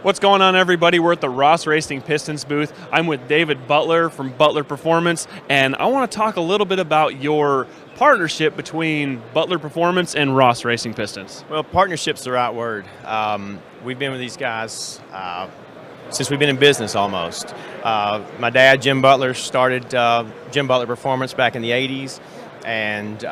What's going on, everybody? We're at the Ross Racing Pistons booth. I'm with David Butler from Butler Performance, and I want to talk a little bit about your partnership between Butler Performance and Ross Racing Pistons. Well, partnership's the right word. We've been with these guys since we've been in business almost. My dad, Jim Butler, started Jim Butler Performance back in the 80s, and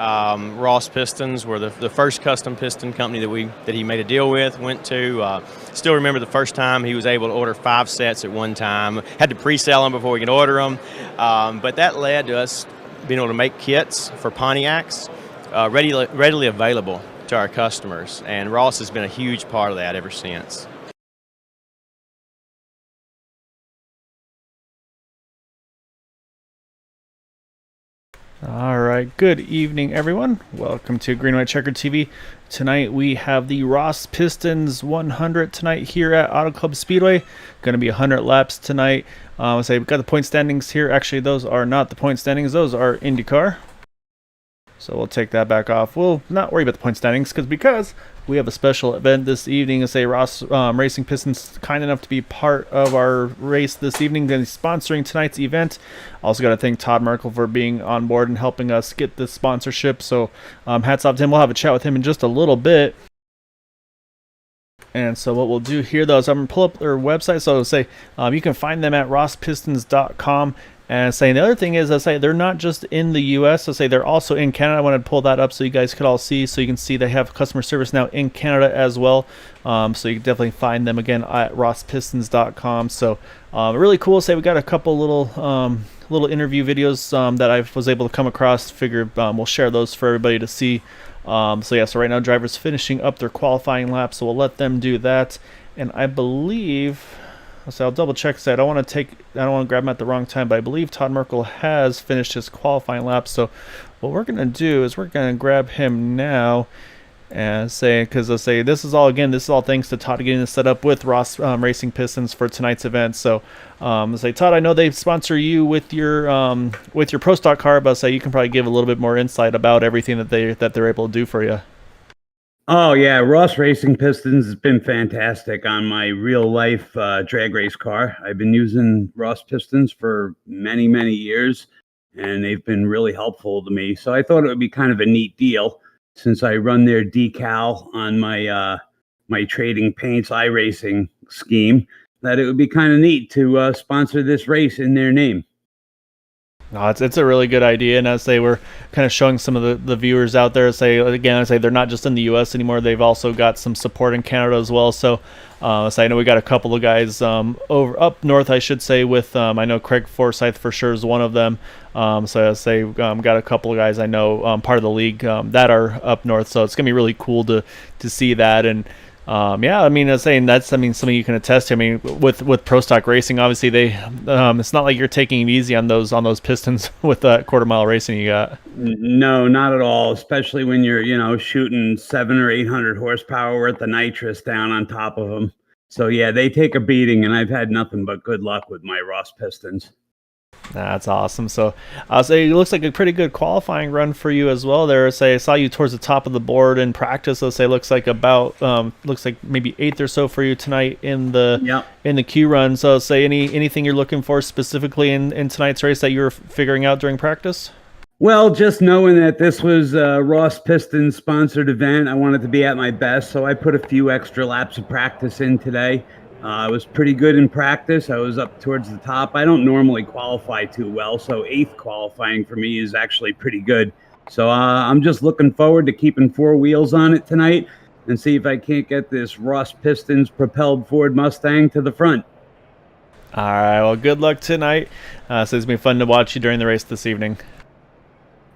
Ross Pistons were the first custom piston company that he made a deal with, went to. Still remember the first time he was able to order 5 sets at one time. Had to pre-sell them before we could order them, but that led to us being able to make kits for Pontiacs readily available to our customers, and Ross has been a huge part of that ever since. All right, good evening, everyone. Welcome to Green White Checker TV. Tonight we have the Ross Pistons 100 tonight here at Auto Club Speedway. Going to be 100 laps tonight. I'll say we've got the point standings here. Actually, those are not the point standings. Those are IndyCar. So we'll take that back off. We'll not worry about the point standings because we have a special event this evening. Say Ross Racing Pistons kind enough to be part of our race this evening and sponsoring tonight's event. Also got to thank Todd Merkel for being on board and helping us get this sponsorship. So hats off to him. We'll have a chat with him in just a little bit. And so what we'll do here, though, is I'm going to pull up their website. So I'll say you can find them at rosspistons.com. And saying the other thing is, I say they're not just in the U.S. I say they're also in Canada. I wanted to pull that up so you guys could all see. So you can see they have customer service now in Canada as well. So you can definitely find them again at rosspistons.com. So really cool. Say we got a couple little interview videos that I was able to come across. Figured we'll share those for everybody to see. So right now drivers finishing up their qualifying lap. So we'll let them do that. And I believe. So I'll double check. So I don't want to grab him at the wrong time, but I believe Todd Merkel has finished his qualifying lap. So what we're going to do is we're going to grab him now and say, because I'll say this is all thanks to Todd getting this set up with Ross Racing Pistons for tonight's event. So I'll say, Todd, I know they sponsor you with your Pro Stock car, but I'll say you can probably give a little bit more insight about everything that they're able to do for you. Oh, yeah. Ross Racing Pistons has been fantastic on my real-life drag race car. I've been using Ross Pistons for many, many years, and they've been really helpful to me. So I thought it would be kind of a neat deal since I run their decal on my my Trading Paints iRacing scheme, that it would be kind of neat to sponsor this race in their name. No, it's a really good idea, and as we're kind of showing some of the viewers out there, they're not just in the U.S. anymore. They've also got some support in Canada as well. So I know we got a couple of guys over up north, I should say, with I know Craig Forsyth for sure is one of them. Got a couple of guys I know part of the league that are up north. So it's gonna be really cool to see that. And I was saying that's something you can attest to. I mean, with Pro Stock Racing, obviously they it's not like you're taking it easy on those Pistons with that quarter mile racing you got. No, not at all. Especially when you're shooting 700 or 800 horsepower worth of nitrous down on top of them. So yeah, they take a beating, and I've had nothing but good luck with my Ross Pistons. That's awesome. So I'll say it looks like a pretty good qualifying run for you as well there. I saw you towards the top of the board in practice. Looks like maybe 8th or so for you tonight in the Q run. So anything you're looking for specifically in tonight's race that you were figuring out during practice? Well, just knowing that this was a Ross Pistons sponsored event, I wanted to be at my best, so I put a few extra laps of practice in today. I was pretty good in practice. I was up towards the top. I don't normally qualify too well, so 8th qualifying for me is actually pretty good. So I'm just looking forward to keeping 4 wheels on it tonight and see if I can't get this Ross Pistons propelled Ford Mustang to the front. All right, well, good luck tonight. So it's going to be fun to watch you during the race this evening.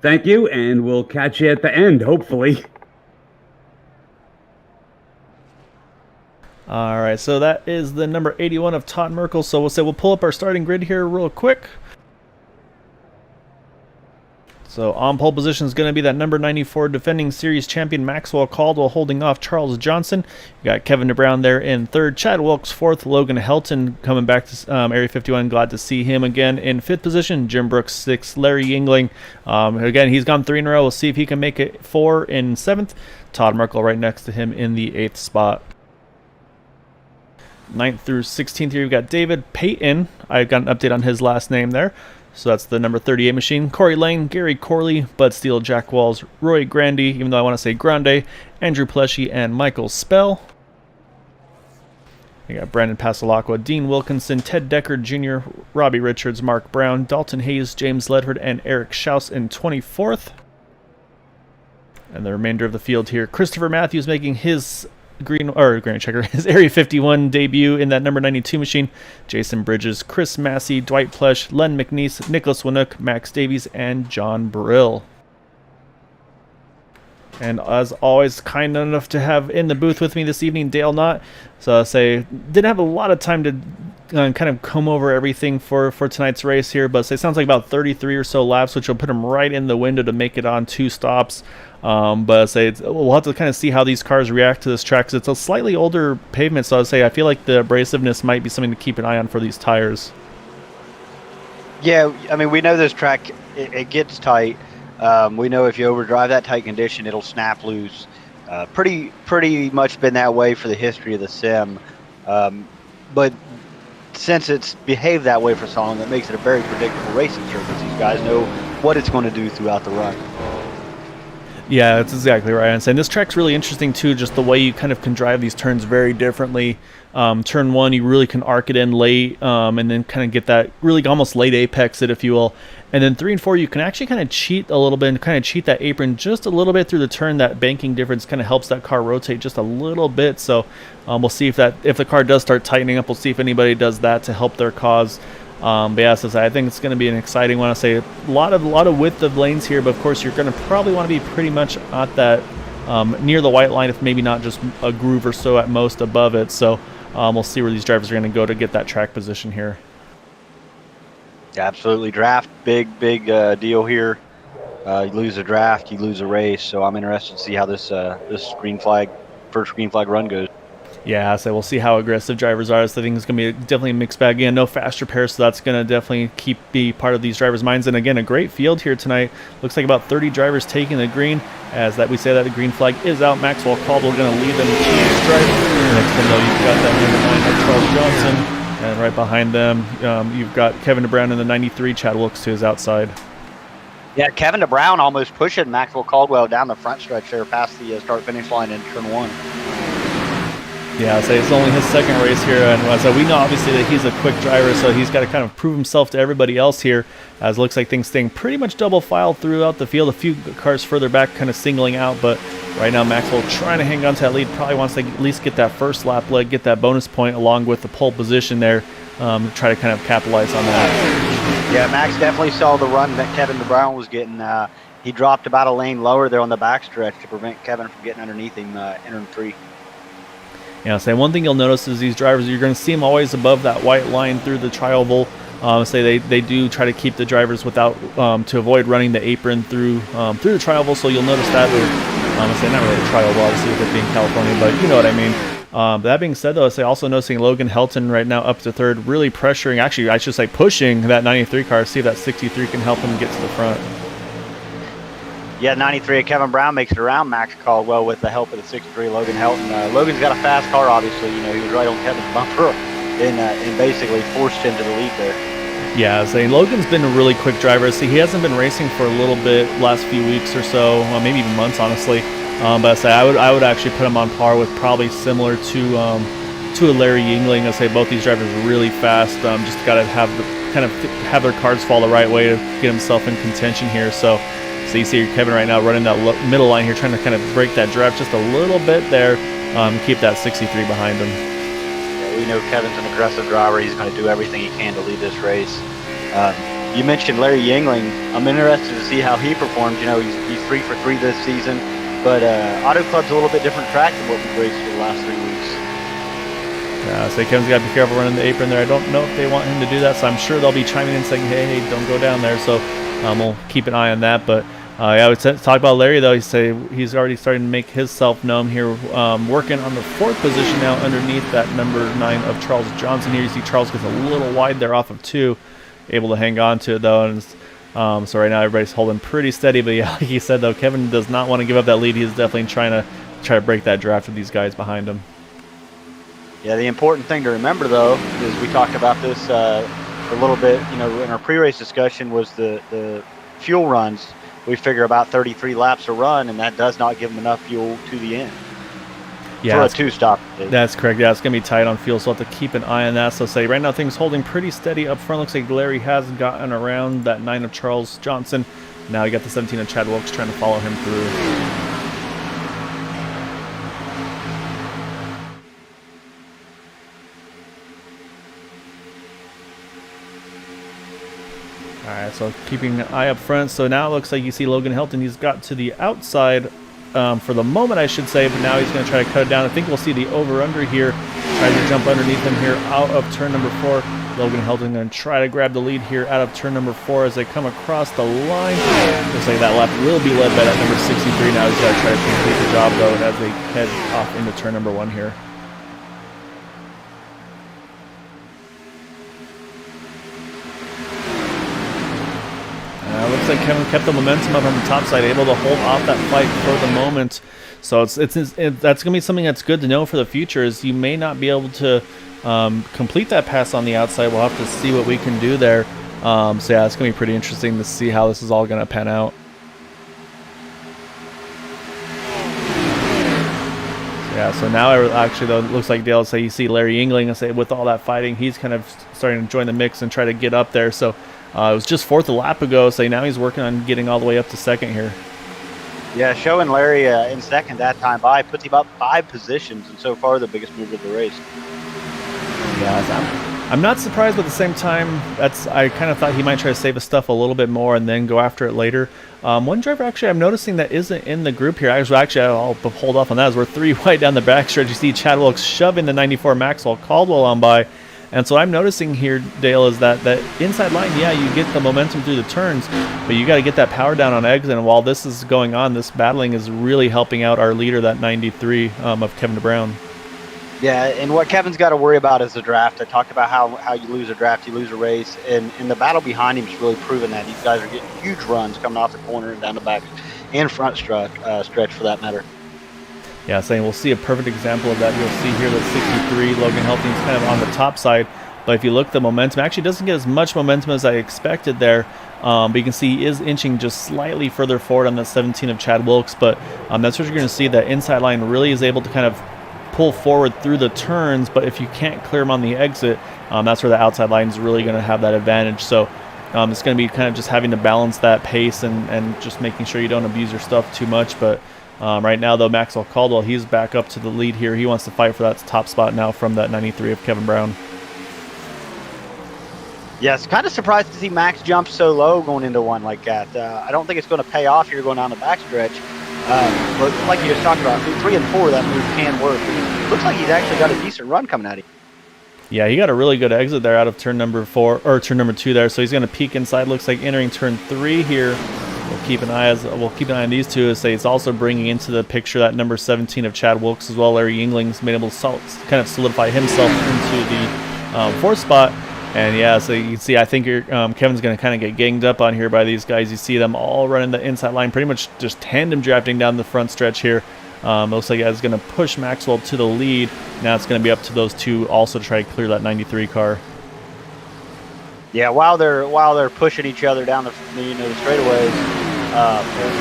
Thank you, and we'll catch you at the end, hopefully. All right, so that is the number 81 of Todd Merkel. So we'll pull up our starting grid here real quick. So on pole position is going to be that number 94 defending series champion Maxwell Caldwell, holding off Charles Johnson. You got Kevin DeBrown there in 3rd, Chad Wilkes 4th, Logan Helton coming back to Area 51. Glad to see him again in 5th position. Jim Brooks 6th, Larry Yingling. Again, he's gone 3 in a row. We'll see if he can make it 4 in 7th. Todd Merkel right next to him in the 8th spot. 9th through 16th here, you've got David Payton. I got an update on his last name there. So that's the number 38 machine. Corey Lane, Gary Corley, Bud Steele, Jack Walls, Roy Grandy, even though I want to say Grande, Andrew Pleshy, and Michael Spell. You got Brandon Pasalacqua, Dean Wilkinson, Ted Decker Jr., Robbie Richards, Mark Brown, Dalton Hayes, James Ledford, and Eric Schaus in 24th. And the remainder of the field here, Christopher Matthews making his Grand Checker, his Area 51 debut in that number 92 machine. Jason Bridges, Chris Massey, Dwight Plesh, Len McNeese, Nicholas Winook, Max Davies, and John Brill. And as always, kind enough to have in the booth with me this evening, Dale Knott. So I'll say, didn't have a lot of time to kind of comb over everything for tonight's race here, but it sounds like about 33 or so laps, which will put him right in the window to make it on 2 stops. But we'll have to kind of see how these cars react to this track, because it's a slightly older pavement. So I'd say I feel like the abrasiveness might be something to keep an eye on for these tires. Yeah, I mean, we know this track, it gets tight. We know if you overdrive that tight condition, it'll snap loose. Pretty much been that way for the history of the sim. But since it's behaved that way for so long, it makes it a very predictable racing surface. These guys know what it's going to do throughout the run. Yeah, that's exactly right. And saying this track's really interesting too, just the way you kind of can drive these turns very differently. Turn 1, you really can arc it in late, and then kind of get that really almost late apex it, if you will. And then 3 and 4, you can actually kind of cheat a little bit and kind of cheat that apron just a little bit through the turn. That banking difference kind of helps that car rotate just a little bit. So we'll see if the car does start tightening up. We'll see if anybody does that to help their cause. But yeah, so I think it's going to be an exciting one. I say a lot of width of lanes here, but of course you're going to probably want to be pretty much at that near the white line, if maybe not just a groove or so at most above it. So we'll see where these drivers are going to go to get that track position here. Absolutely, draft, big deal here. You lose a draft, you lose a race. So I'm interested to see how this first green flag run goes. Yeah, so we'll see how aggressive drivers are. So I think it's going to be definitely a mixed bag. Again, no fast repair, so that's going to definitely be part of these drivers' minds. And again, a great field here tonight. Looks like about 30 drivers taking the green. As that we say that the green flag is out. Maxwell Caldwell going to lead them to his drive. Next thing though, you've got that number 9 of Charles Johnson. And right behind them, you've got Kevin DeBrown in the 93. Chad Wilkes to his outside. Yeah, Kevin DeBrown almost pushing Maxwell Caldwell down the front stretch there past the start-finish line in turn 1. Yeah, so it's only his second race here, and so we know obviously that he's a quick driver, so he's got to kind of prove himself to everybody else here, as it looks like things staying pretty much double file throughout the field. A few cars further back kind of singling out, but right now Maxwell trying to hang on to that lead, probably wants to at least get that first lap leg, get that bonus point along with the pole position there, try to kind of capitalize on that. Yeah, Max definitely saw the run that Kevin DeBrown was getting. He dropped about a lane lower there on the backstretch to prevent Kevin from getting underneath him entering 3. Yeah, so one thing you'll notice is these drivers, you're going to see them always above that white line through the tri-oval. They do try to keep the drivers without to avoid running the apron through the tri-oval. So you'll notice that. Not really a tri-oval, obviously, with it being California, but you know what I mean. That being said, though, also noticing Logan Helton right now up to 3rd, really pressuring. Actually, I should say pushing that 93 car. See if that 63 can help him get to the front. Yeah, 93 of Kevin Brown makes it around Max Caldwell with the help of the 63 Logan Helton. Logan's got a fast car, obviously. You know, he was right on Kevin's bumper and basically forced him to the lead there. Yeah, Logan's been a really quick driver. See, he hasn't been racing for a little bit last few weeks or so, maybe even months, honestly. But I would actually put him on par with probably similar to a Larry Yingling. I say both these drivers are really fast. Just got to have their cars fall the right way to get himself in contention here. So you see Kevin right now running that middle line here, trying to kind of break that draft just a little bit there, keep that 63 behind him. Yeah, we know Kevin's an aggressive driver. He's going to do everything he can to lead this race. You mentioned Larry Yingling. I'm interested to see how he performs. You know, he's 3 for 3 this season, but Auto Club's a little bit different track than what we've raced for the last 3 weeks. Yeah, Kevin's got to be careful running the apron there. I don't know if they want him to do that, so I'm sure they'll be chiming in saying, hey, don't go down there. So we'll keep an eye on that, but I would talk about Larry, though. He's already starting to make himself known here, working on the 4th position now underneath that number 9 of Charles Johnson here. You see Charles gets a little wide there off of 2, able to hang on to it, though. And so right now everybody's holding pretty steady. But yeah, like he said, though, Kevin does not want to give up that lead. He's definitely trying to break that draft with these guys behind him. Yeah, the important thing to remember, though, is we talked about this a little bit, in our pre-race discussion, was the fuel runs. We figure about 33 laps a run, and that does not give them enough fuel to the end for a two-stop. That's correct. Yeah, it's going to be tight on fuel, so we'll have to keep an eye on that. So say right now things holding pretty steady up front. Looks like Larry has gotten around that 9 of Charles Johnson. Now you got the 17 of Chad Wilkes trying to follow him through. All right, so keeping an eye up front. So now it looks like you see Logan Helton. He's got to the outside for the moment, I should say, but now he's going to try to cut it down. I think we'll see the over-under here. Trying to jump underneath him here out of turn number 4. Logan Helton going to try to grab the lead here out of turn number 4 as they come across the line. Looks like that lap will be led by that number 63. Now he's got to try to complete the job, though, as they head off into turn number 1 here. Looks like Kevin kept the momentum up on the top side, able to hold off that fight for the moment. So that's going to be something that's good to know for the future, is you may not be able to complete that pass on the outside. We'll have to see what we can do there. So yeah, it's going to be pretty interesting to see how this is all going to pan out. Yeah, so now actually, though, it looks like Dale say you see Larry Yingling, say with all that fighting, he's kind of starting to join the mix and try to get up there. So it was just 4th a lap ago, so now he's working on getting all the way up to 2nd here. Yeah, showing Larry in 2nd that time by puts him up 5 positions, and so far the biggest mover of the race. Yeah, I'm not surprised, but at the same time, I kind of thought he might try to save his stuff a little bit more and then go after it later. One driver actually I'm noticing that isn't in the group here. Actually, I'll hold off on that as we're 3 wide down the backstretch. You see Chad Wilkes shoving the 94 Maxwell Caldwell on by. And so I'm noticing here, Dale, is that inside line, yeah, you get the momentum through the turns, but you got to get that power down on exit. And while this is going on, this battling is really helping out our leader, that 93 of Kevin DeBrown. Yeah, and what Kevin's got to worry about is the draft. I talked about how you lose a draft, you lose a race, and the battle behind him is really proving that. These guys are getting huge runs coming off the corner and down the back and front stretch for that matter. Yeah, saying we'll see a perfect example of that. You'll see here that 63, Logan Helton's kind of on the top side. But if you look, the momentum actually doesn't get as much momentum as I expected there. But you can see he is inching just slightly further forward on the 17 of Chad Wilkes. But that's what you're going to see. That inside line really is able to kind of pull forward through the turns. But if you can't clear him on the exit, that's where the outside line is really going to have that advantage. So it's going to be kind of just having to balance that pace and just making sure you don't abuse your stuff too much. But right now, though, Maxwell Caldwell, he's back up to the lead here. He wants to fight for that top spot now from that 93 of Kevin Brown. Yes, kind of surprised to see Max jump so low going into one like that. I don't think it's going to pay off here going down the backstretch. But like you just talked about, 3 and 4, that move can work. It looks like he's actually got a decent run coming at him. Yeah, he got a really good exit there out of turn number 4 or turn number 2 there. So he's going to peek inside. Looks like entering turn 3 here. We'll keep an eye on these two. As say it's also bringing into the picture that number 17 of Chad Wilkes as well. Larry Yingling's been able to kind of solidify himself into the 4th spot. And yeah, so you can see, I think Kevin's going to kind of get ganged up on here by these guys. You see them all running the inside line, pretty much just tandem drafting down the front stretch here. Looks like it's going to push Maxwell to the lead. Now it's going to be up to those two also to try to clear that 93 car. Yeah, while they're pushing each other down the straightaways,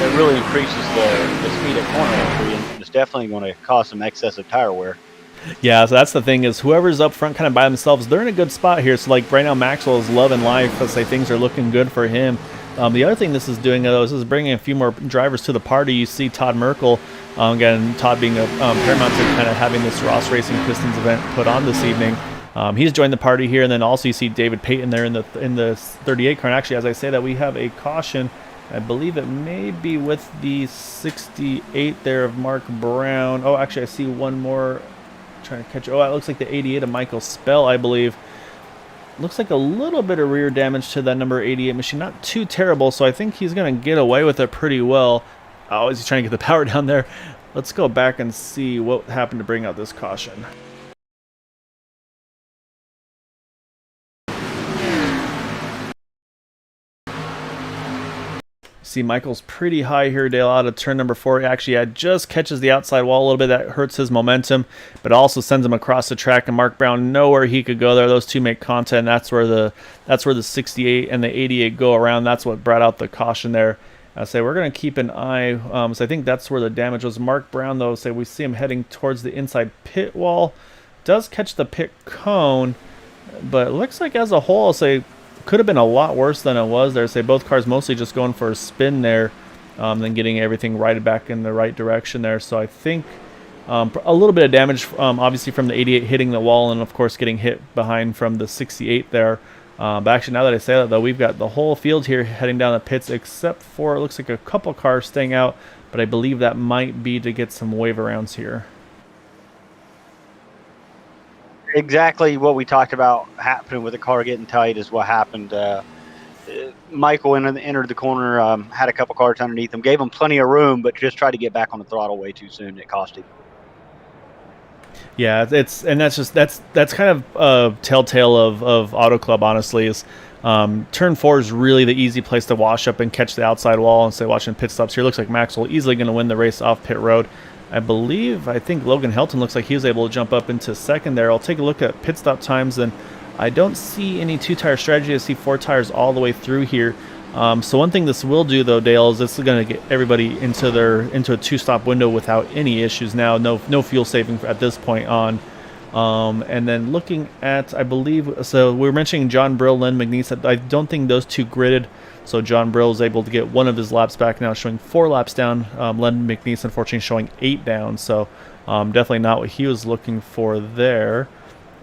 it really increases the speed at corner entry, and it's definitely going to cause some excessive tire wear. Yeah, so that's the thing is whoever's up front kind of by themselves, they're in a good spot here. So like right now, Maxwell is loving life. Let's say things are looking good for him. The other thing this is doing, though, is this is bringing a few more drivers to the party. You see Todd Merkel, again, Todd being a paramount to kind of having this Ross Racing Pistons event put on this evening. He's joined the party here, and then also you see David Payton there in the 38 car. And actually, as I say that, we have a caution. I believe it may be with the 68 there of Mark Brown. Oh, actually, I see one more. Trying to catch. Oh, it looks like the 88 of Michael Spell, I believe. Looks like a little bit of rear damage to that number 88 machine. Not too terrible, so I think he's going to get away with it pretty well. Oh, is he trying to get the power down there? Let's go back and see what happened to bring out this caution. see Michael's pretty high here, Dale, out of turn number 4. Actually, just catches the outside wall a little bit. That hurts his momentum, but also sends him across the track. And Mark Brown, nowhere he could go there. Those two make contact, and that's where the 68 and the 88 go around. That's what brought out the caution there. I say we're going to keep an eye. So I think that's where the damage was. Mark Brown, though, say we see him heading towards the inside pit wall. Does catch the pit cone, but it looks like as a whole, I'll say, could have been a lot worse than it was there. Say both cars mostly just going for a spin there, then getting everything righted back in the right direction there. So I think a little bit of damage, obviously from the 88 hitting the wall, and of course getting hit behind from the 68 there. But actually, now that I say that, though, we've got the whole field here heading down the pits, except for it looks like a couple cars staying out. But I believe that might be to get some wave arounds here. Exactly what we talked about happening with the car getting tight is what happened. Michael entered the corner, had a couple cars underneath him, gave him plenty of room, but just tried to get back on the throttle way too soon. It cost him. Yeah, that's kind of a telltale of Auto Club, honestly. Is turn 4 is really the easy place to wash up and catch the outside wall. And say watching pit stops here, looks like Maxwell easily going to win the race off pit road. I think Logan Helton looks like he was able to jump up into second there. I'll take a look at pit stop times, and I don't see any 2-tire strategy. I see 4 tires all the way through here. So one thing this will do, though, Dale, is this is going to get everybody into a 2-stop window without any issues now. No fuel saving at this point on. And then looking at, I believe, so we were mentioning John Brill, Len McNeese. I don't think those two gridded. So John Brill is able to get one of his laps back now, showing 4 laps down. Len McNeese, unfortunately, showing 8 down. So definitely not what he was looking for there.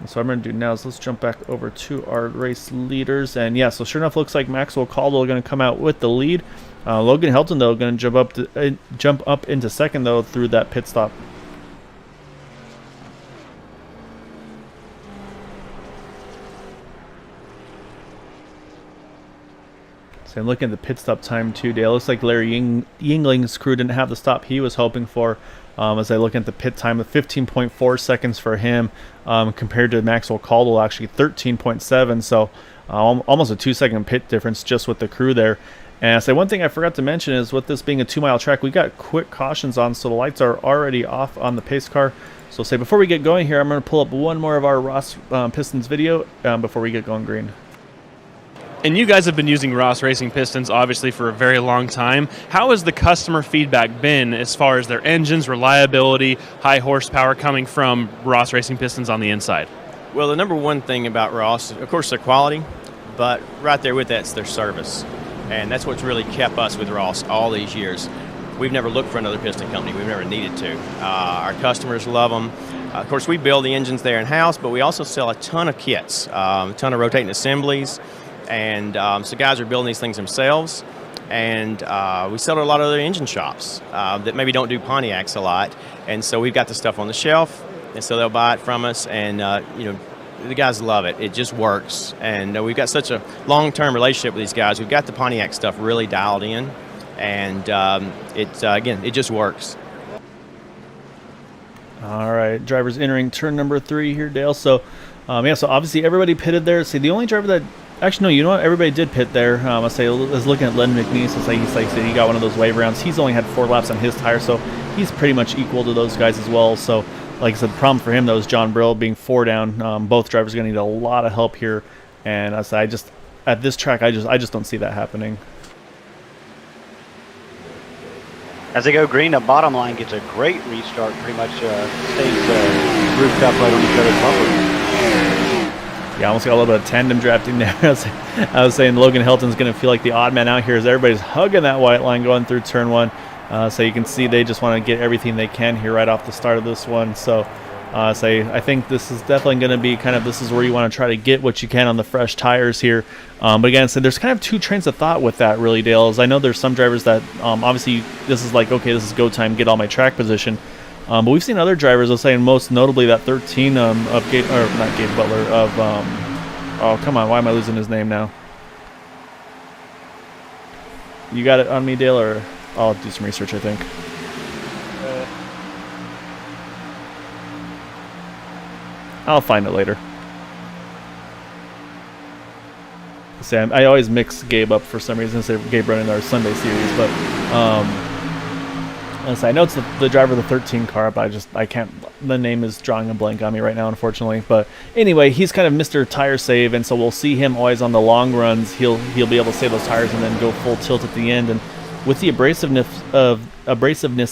So what I'm going to do now is let's jump back over to our race leaders. And yeah, so sure enough, looks like Maxwell Caldwell going to come out with the lead. Logan Helton, though, going to jump up into second, though, through that pit stop. So I'm looking at the pit stop time too, Dale. Looks like Larry Yingling's crew didn't have the stop he was hoping for. As I look at the pit time of 15.4 seconds for him, compared to Maxwell Caldwell, actually 13.7. So almost a 2-second pit difference just with the crew there. And so one thing I forgot to mention is with this being a 2-mile track, we got quick cautions on, so the lights are already off on the pace car. So say before we get going here, I'm going to pull up one more of our Ross Pistons video before we get going green. And you guys have been using Ross Racing Pistons, obviously, for a very long time. How has the customer feedback been as far as their engines, reliability, high horsepower coming from Ross Racing Pistons on the inside? Well, the number one thing about Ross, of course, their quality, but right there with that's their service. And that's what's really kept us with Ross all these years. We've never looked for another piston company. We've never needed to. Our customers love them. Of course, we build the engines there in-house, but we also sell a ton of kits, a ton of rotating assemblies. And so guys are building these things themselves, and we sell to a lot of other engine shops that maybe don't do Pontiacs a lot, and so we've got the stuff on the shelf, and so they'll buy it from us, and the guys love it. It just works, and we've got such a long-term relationship with these guys. We've got the Pontiac stuff really dialed in, and again, it just works. All right, drivers entering turn number 3 here, Dale. So so obviously everybody pitted there. See, the only driver that actually, no, you know what? Everybody did pit there. I say, I was looking at Len McNeese. He's like he got one of those wave rounds. He's only had 4 laps on his tire, so he's pretty much equal to those guys as well. So, like I said, the problem for him though is John Brill being 4 down. Both drivers are going to need a lot of help here, and I say, at this track, I just don't see that happening. As they go green, the bottom line gets a great restart. Pretty much stays grouped up right on each other's bumper. Yeah, I almost got a little bit of tandem drafting there. I was saying Logan Helton's going to feel like the odd man out here as everybody's hugging that white line going through turn 1. So you can see they just want to get everything they can here right off the start of this one. So I think this is definitely going to be this is where you want to try to get what you can on the fresh tires here. But again, so there's kind of 2 trains of thought with that really, Dale. Is I know there's some drivers that obviously this is like, okay, this is go time, get all my track position. But we've seen other drivers, I'll say, most notably that 13 not Gabe Butler, of, oh, come on, why am I losing his name now? You got it on me, Dale, or I'll do some research, I think. I'll find it later. Sam, I always mix Gabe up for some reason. Say Gabe running our Sunday series, but I know it's the driver of the 13 car, but I can't. The name is drawing a blank on me right now, unfortunately. But anyway, he's kind of Mr. Tire Save, and so we'll see him always on the long runs. He'll be able to save those tires and then go full tilt at the end. And with the abrasiveness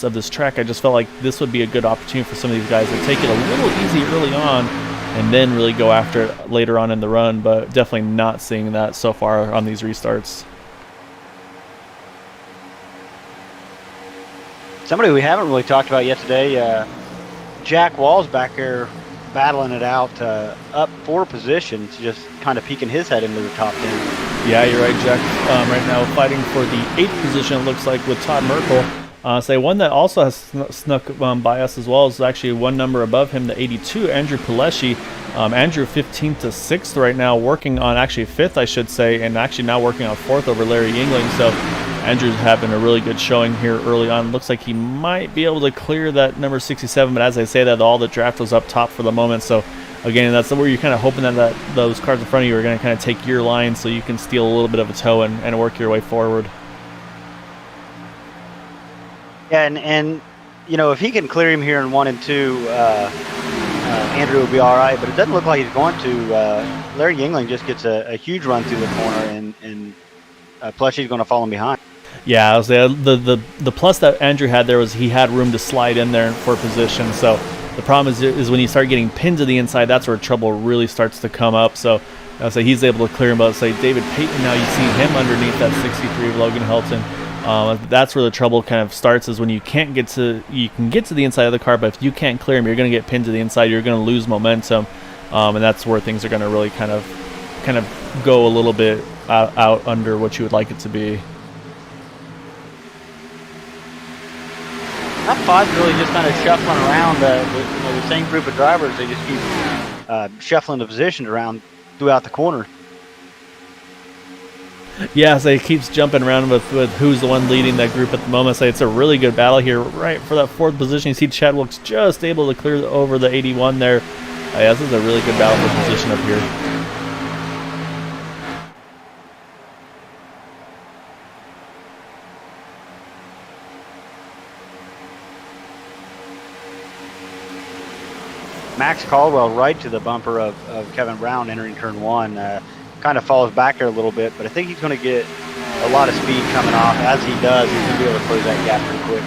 of this track, I just felt like this would be a good opportunity for some of these guys to take it a little easy early on, and then really go after it later on in the run. But definitely not seeing that so far on these restarts. Somebody we haven't really talked about yet today, Jack Wall's back there battling it out, up 4 positions, just kind of peeking his head into the top 10. Yeah, you're right, Jack. Right now fighting for the 8th position, it looks like, with Todd Merkel. One that also has snuck by us as well is actually one number above him, the 82, Andrew Pileshi. Andrew 15th to 6th right now, working on actually 5th, I should say, and actually now working on 4th over Larry Yingling. So Andrew's having a really good showing here early on. Looks like he might be able to clear that number 67, but as I say that, all the draft was up top for the moment. So again, that's where you're kind of hoping that those cars in front of you are going to kind of take your line so you can steal a little bit of a toe and work your way forward. Yeah, and you know, if he can clear him here in 1 and 2, Andrew will be all right. But it doesn't look like he's going to. Larry Yingling just gets a huge run through the corner, and Plushy's going to fall in behind. Yeah, I was the plus that Andrew had there was he had room to slide in there for position. So the problem is when you start getting pinned to the inside, that's where trouble really starts to come up. So I'll say he's able to clear him. But say David Payton, now you see him underneath that 63 of Logan Helton. That's where the trouble kind of starts, is when you can get to the inside of the car, but if you can't clear him, you're going to get pinned to the inside. You're going to lose momentum, and that's where things are going to really kind of go a little bit out under what you would like it to be. Top 5's really just kind of shuffling around the same group of drivers. They just keep shuffling the positions around throughout the corner. Yeah, so it keeps jumping around with who's the one leading that group at the moment. So it's a really good battle here, right for that 4th position. You see Chadwick's just able to clear over the 81 there. Yeah, this is a really good battle for position up here. Max Caldwell right to the bumper of Kevin Brown entering turn 1. Kind of falls back there a little bit, but I think he's going to get a lot of speed coming off. As he does, he's going to be able to close that gap pretty quick.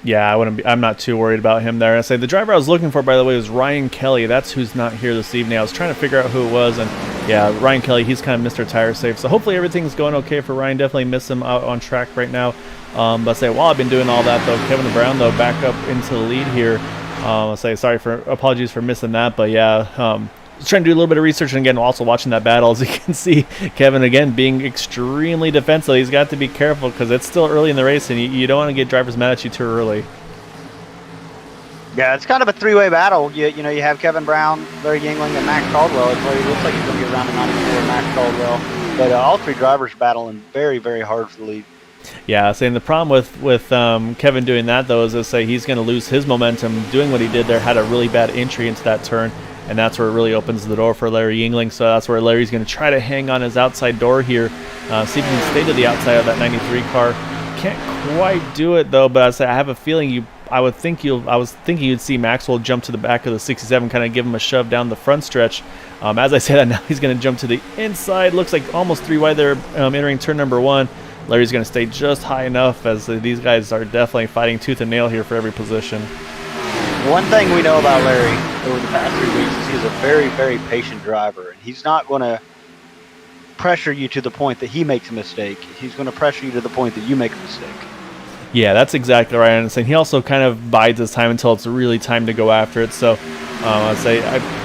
Yeah, I'm not too worried about him there. I say the driver I was looking for, by the way, was Ryan Kelly. That's who's not here this evening. I was trying to figure out who it was, and yeah, Ryan Kelly, he's kind of Mr. Tire Safe. So hopefully everything's going okay for Ryan. Definitely miss him out on track right now. But say while I've been doing all that though, Kevin Brown though back up into the lead here. I'll say apologies for missing that, but yeah. Trying to do a little bit of research, and again also watching that battle. As you can see, Kevin again being extremely defensive. He's got to be careful because it's still early in the race, and you don't want to get drivers mad at you too early. Yeah, it's kind of a 3-way battle. You have Kevin Brown, Larry Yingling, and Max Caldwell. It looks like he's going to get around to 94, Max Caldwell. But all 3 drivers battling very, very hard for the lead. Yeah, saying the problem with Kevin doing that though is to say he's going to lose his momentum. Doing what he did there, had a really bad entry into that turn. And that's where it really opens the door for Larry Yingling. So that's where Larry's going to try to hang on his outside door here. See if he can stay to the outside of that 93 car. Can't quite do it though, but I have a feeling I was thinking you'd see Maxwell jump to the back of the 67, kind of give him a shove down the front stretch. As I say that, now he's going to jump to the inside. Looks like almost 3 wide there, entering turn number 1. Larry's going to stay just high enough, as these guys are definitely fighting tooth and nail here for every position. One thing we know about Larry over the past 3 weeks is he's a very, very patient driver. And he's not going to pressure you to the point that he makes a mistake. He's going to pressure you to the point that you make a mistake. Yeah, that's exactly right. And he also kind of bides his time until it's really time to go after it. So I'd say,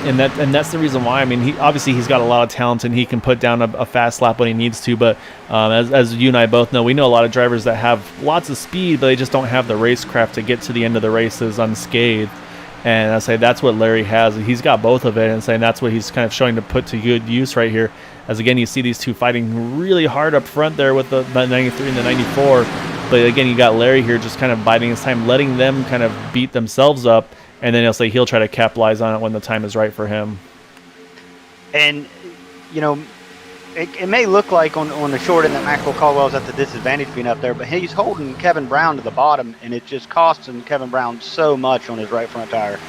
and that's the reason why. I mean, he's got a lot of talent, and he can put down a fast lap when he needs to. But as you and I both know, we know a lot of drivers that have lots of speed, but they just don't have the racecraft to get to the end of the races unscathed. And I say that's what Larry has. He's got both of it, and saying that's what he's kind of showing to put to good use right here. As again, you see these two fighting really hard up front there with the 93 and the 94. But again, you got Larry here just kind of biding his time, letting them kind of beat themselves up, and then he'll try to capitalize on it when the time is right for him. And it may look like on the short end that Maxwell Caldwell's at the disadvantage being up there, but he's holding Kevin Brown to the bottom, and it just costing Kevin Brown so much on his right front tire.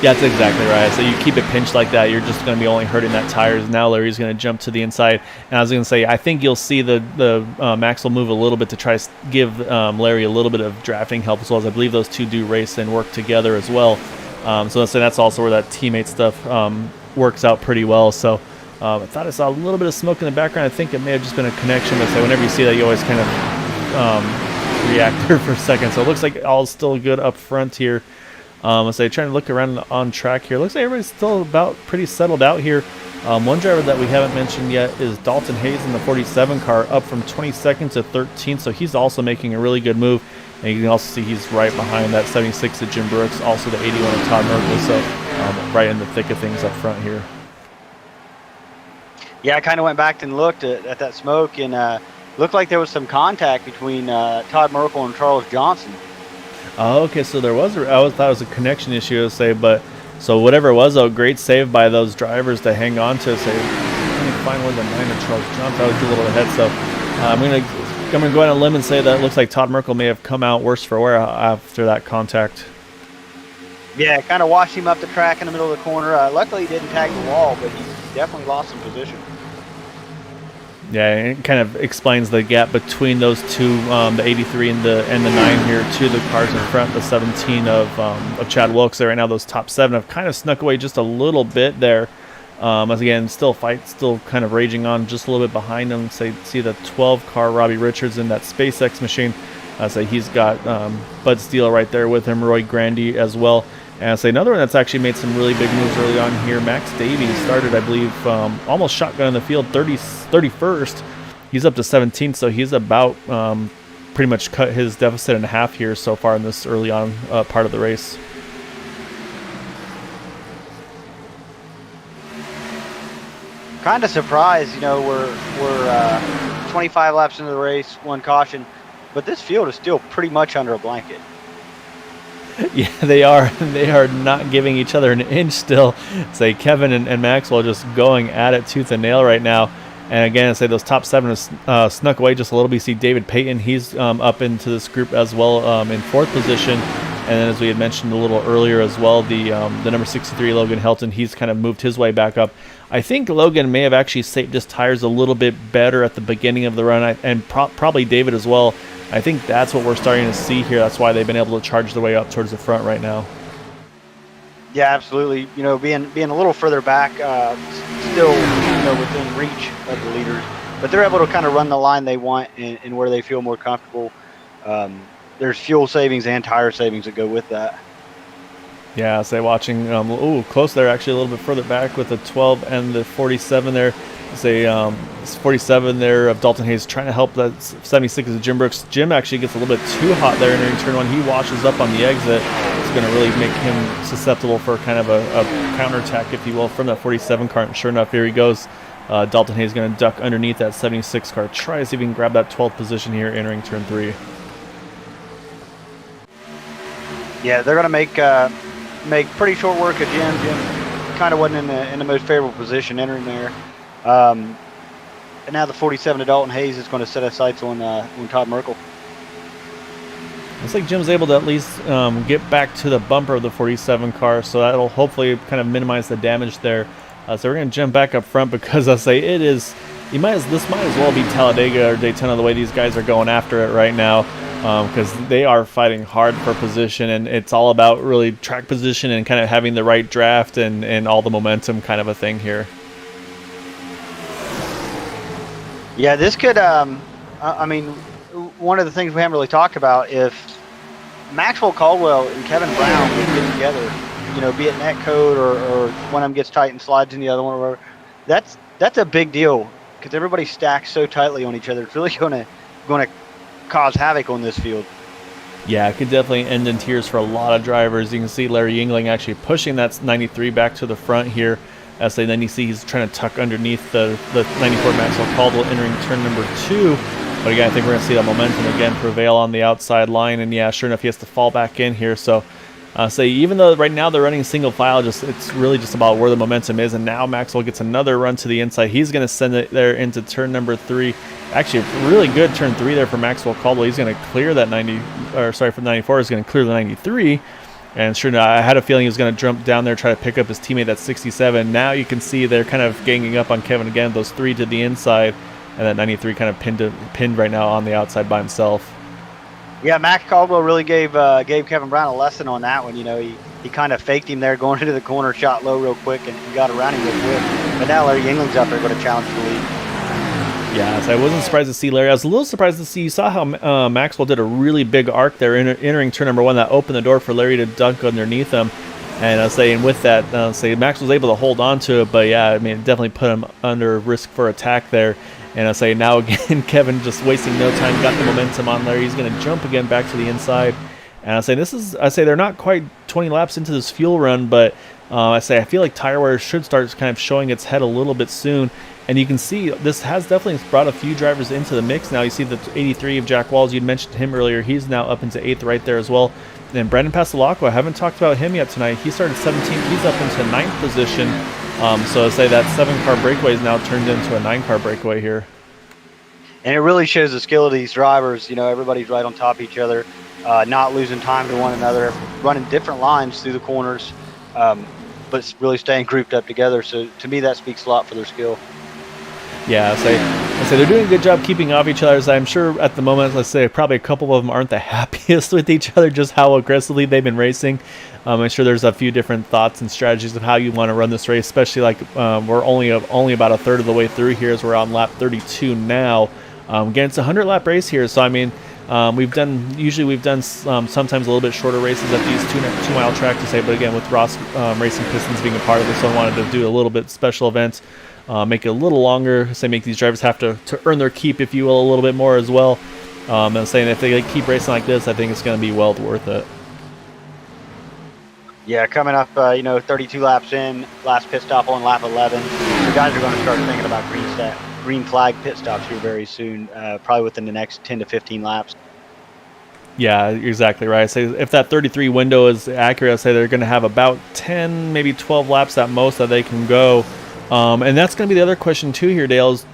Yeah, that's exactly right. So you keep it pinched like that, you're just going to be only hurting that tires. Now Larry's going to jump to the inside. And I was going to say, I think you'll see the Maxwell move a little bit to try to give Larry a little bit of drafting help as well, as I believe those two do race and work together as well. So let's say that's also where that teammate stuff works out pretty well. So I thought I saw a little bit of smoke in the background. I think it may have just been a connection. But so whenever you see that, you always kind of react there for a second. So it looks like all's still good up front here. So trying to look around on track here. Looks like everybody's still about pretty settled out here. One driver that we haven't mentioned yet is Dalton Hayes in the 47 car, up from 22nd to 13th. So he's also making a really good move. And you can also see he's right behind that 76 of Jim Brooks, also the 81 of Todd Merkel. So right in the thick of things up front here. Yeah, I kind of went back and looked at that smoke, and looked like there was some contact between Todd Merkel and Charles Johnson. Oh, okay, so there was. I thought it was a connection issue, to say, but so whatever it was, though, great save by those drivers to hang on to. Say, let me find one of the 9 of Charles Johnson. I was a little ahead, so I'm gonna go out on a limb and say that it looks like Todd Merkel may have come out worse for wear after that contact. Yeah, kind of washed him up the track in the middle of the corner. Luckily, he didn't tag the wall, but he definitely lost some position. Yeah, it kind of explains the gap between those two, the 83 and the 9 here, two of the cars in front, the 17 of Chad Wilkes there right now. Those top 7 have kind of snuck away just a little bit there. As again, still kind of raging on just a little bit behind them. See the 12 car Robbie Richards in that SpaceX machine. He's got Bud Steele right there with him, Roy Grandy as well. And another one that's actually made some really big moves early on here, Max Davies started, I believe, almost shotgun in the field, 31st. He's up to 17th, so he's about pretty much cut his deficit in half here so far in this early on part of the race. Kind of surprised, we're 25 laps into the race, one caution, but this field is still pretty much under a blanket. Yeah, they are. They are not giving each other an inch still. Kevin and Maxwell just going at it tooth and nail right now. And again, those top 7 have snuck away just a little bit. You see David Payton, he's up into this group as well in 4th position. And then as we had mentioned a little earlier as well, the number 63, Logan Helton, he's kind of moved his way back up. I think Logan may have actually saved his tires a little bit better at the beginning of the run, and probably David as well. I think that's what we're starting to see here. That's why they've been able to charge their way up towards the front right now. Yeah, absolutely. Being a little further back, still within reach of the leaders, but they're able to kind of run the line they want and where they feel more comfortable. There's fuel savings and tire savings that go with that. Yeah, watching, close there, actually a little bit further back with the 12 and the 47 there. 47 there of Dalton Hayes trying to help that 76 of Jim Brooks. Jim actually gets a little bit too hot there entering turn 1. He washes up on the exit. It's going to really make him susceptible for kind of a counterattack, if you will, from that 47 car. And sure enough, here he goes. Dalton Hayes going to duck underneath that 76 car. Try to see if he can grab that 12th position here entering turn 3. Yeah, they're going to make pretty short work of Jim. Jim kind of wasn't in the most favorable position entering there. And now the 47 of Dalton Hayes is going to set his sights on Todd Merkel. Looks like Jim's able to at least get back to the bumper of the 47 car, so that'll hopefully kind of minimize the damage there. So we're going to jump back up front because this might as well be Talladega or Daytona the way these guys are going after it right now, because they are fighting hard for position, and it's all about really track position and kind of having the right draft and all the momentum kind of a thing here. Yeah, this could, one of the things we haven't really talked about, if Maxwell Caldwell and Kevin Brown would get together, be it net code or one of them gets tight and slides in the other one, or whatever, that's a big deal because everybody stacks so tightly on each other. It's really going to cause havoc on this field. Yeah, it could definitely end in tears for a lot of drivers. You can see Larry Yingling actually pushing that 93 back to the front here. Then you see he's trying to tuck underneath the 94 Maxwell Caldwell entering turn number 2. But again, I think we're going to see that momentum again prevail on the outside line. And yeah, sure enough, he has to fall back in here. So Say even though right now they're running single file, it's really just about where the momentum is. And now Maxwell gets another run to the inside. He's going to send it there into turn number 3. Actually, a really good turn 3 there for Maxwell Caldwell. He's going to clear that 90, or sorry, for the 94. He's going to clear the 93. And sure enough, I had a feeling he was going to jump down there, try to pick up his teammate at 67. Now you can see they're kind of ganging up on Kevin again. Those 3 to the inside, and that 93 kind of pinned right now on the outside by himself. Yeah, Max Caldwell really gave Kevin Brown a lesson on that one. You know, he kind of faked him there going into the corner, shot low real quick, and got around him real quick. But now Larry England's up there going to challenge the lead. Yeah, so I wasn't surprised to see Larry. I was a little surprised to see, you saw how Maxwell did a really big arc there entering turn number 1 that opened the door for Larry to dunk underneath him. And I was saying with that, Max was able to hold on to it, but yeah, I mean, it definitely put him under risk for attack there. And I say now again, Kevin just wasting no time, got the momentum on Larry. He's going to jump again back to the inside. And I say they're not quite 20 laps into this fuel run, but I feel like tire wear should start kind of showing its head a little bit soon. And you can see this has definitely brought a few drivers into the mix now. You see the 83 of Jack Walls. You'd mentioned him earlier. He's now up into 8th right there as well. And Brandon Pastelacqua, I haven't talked about him yet tonight. He started 17th. He's up into 9th position. So I say that 7-car breakaway is now turned into a 9-car breakaway here. And it really shows the skill of these drivers. You know, everybody's right on top of each other, not losing time to one another, running different lines through the corners, but really staying grouped up together. So to me, that speaks a lot for their skill. Yeah, I say they're doing a good job keeping off each other. As I'm sure at the moment, let's say probably a couple of them aren't the happiest with each other, just how aggressively they've been racing. I'm sure there's a few different thoughts and strategies of how you want to run this race, especially like we're only about a third of the way through here as we're on lap 32 now. Again, it's a 100-lap race here, so I mean, we've done sometimes a little bit shorter races at these 2-mile tracks to say, but again, with Ross Racing Pistons being a part of this, so I wanted to do a little bit special event, make it a little longer, say make these drivers have to earn their keep, if you will, a little bit more as well. And saying if they keep racing like this, I think it's going to be well worth it. Yeah, coming up, 32 laps in, last pit stop on lap 11. The guys are going to start thinking about green flag pit stops here very soon, probably within the next 10 to 15 laps. Yeah, exactly right. So if that 33 window is accurate, I'd say they're going to have about 10, maybe 12 laps at most that they can go. And that's going to be the other question too here, Dale, is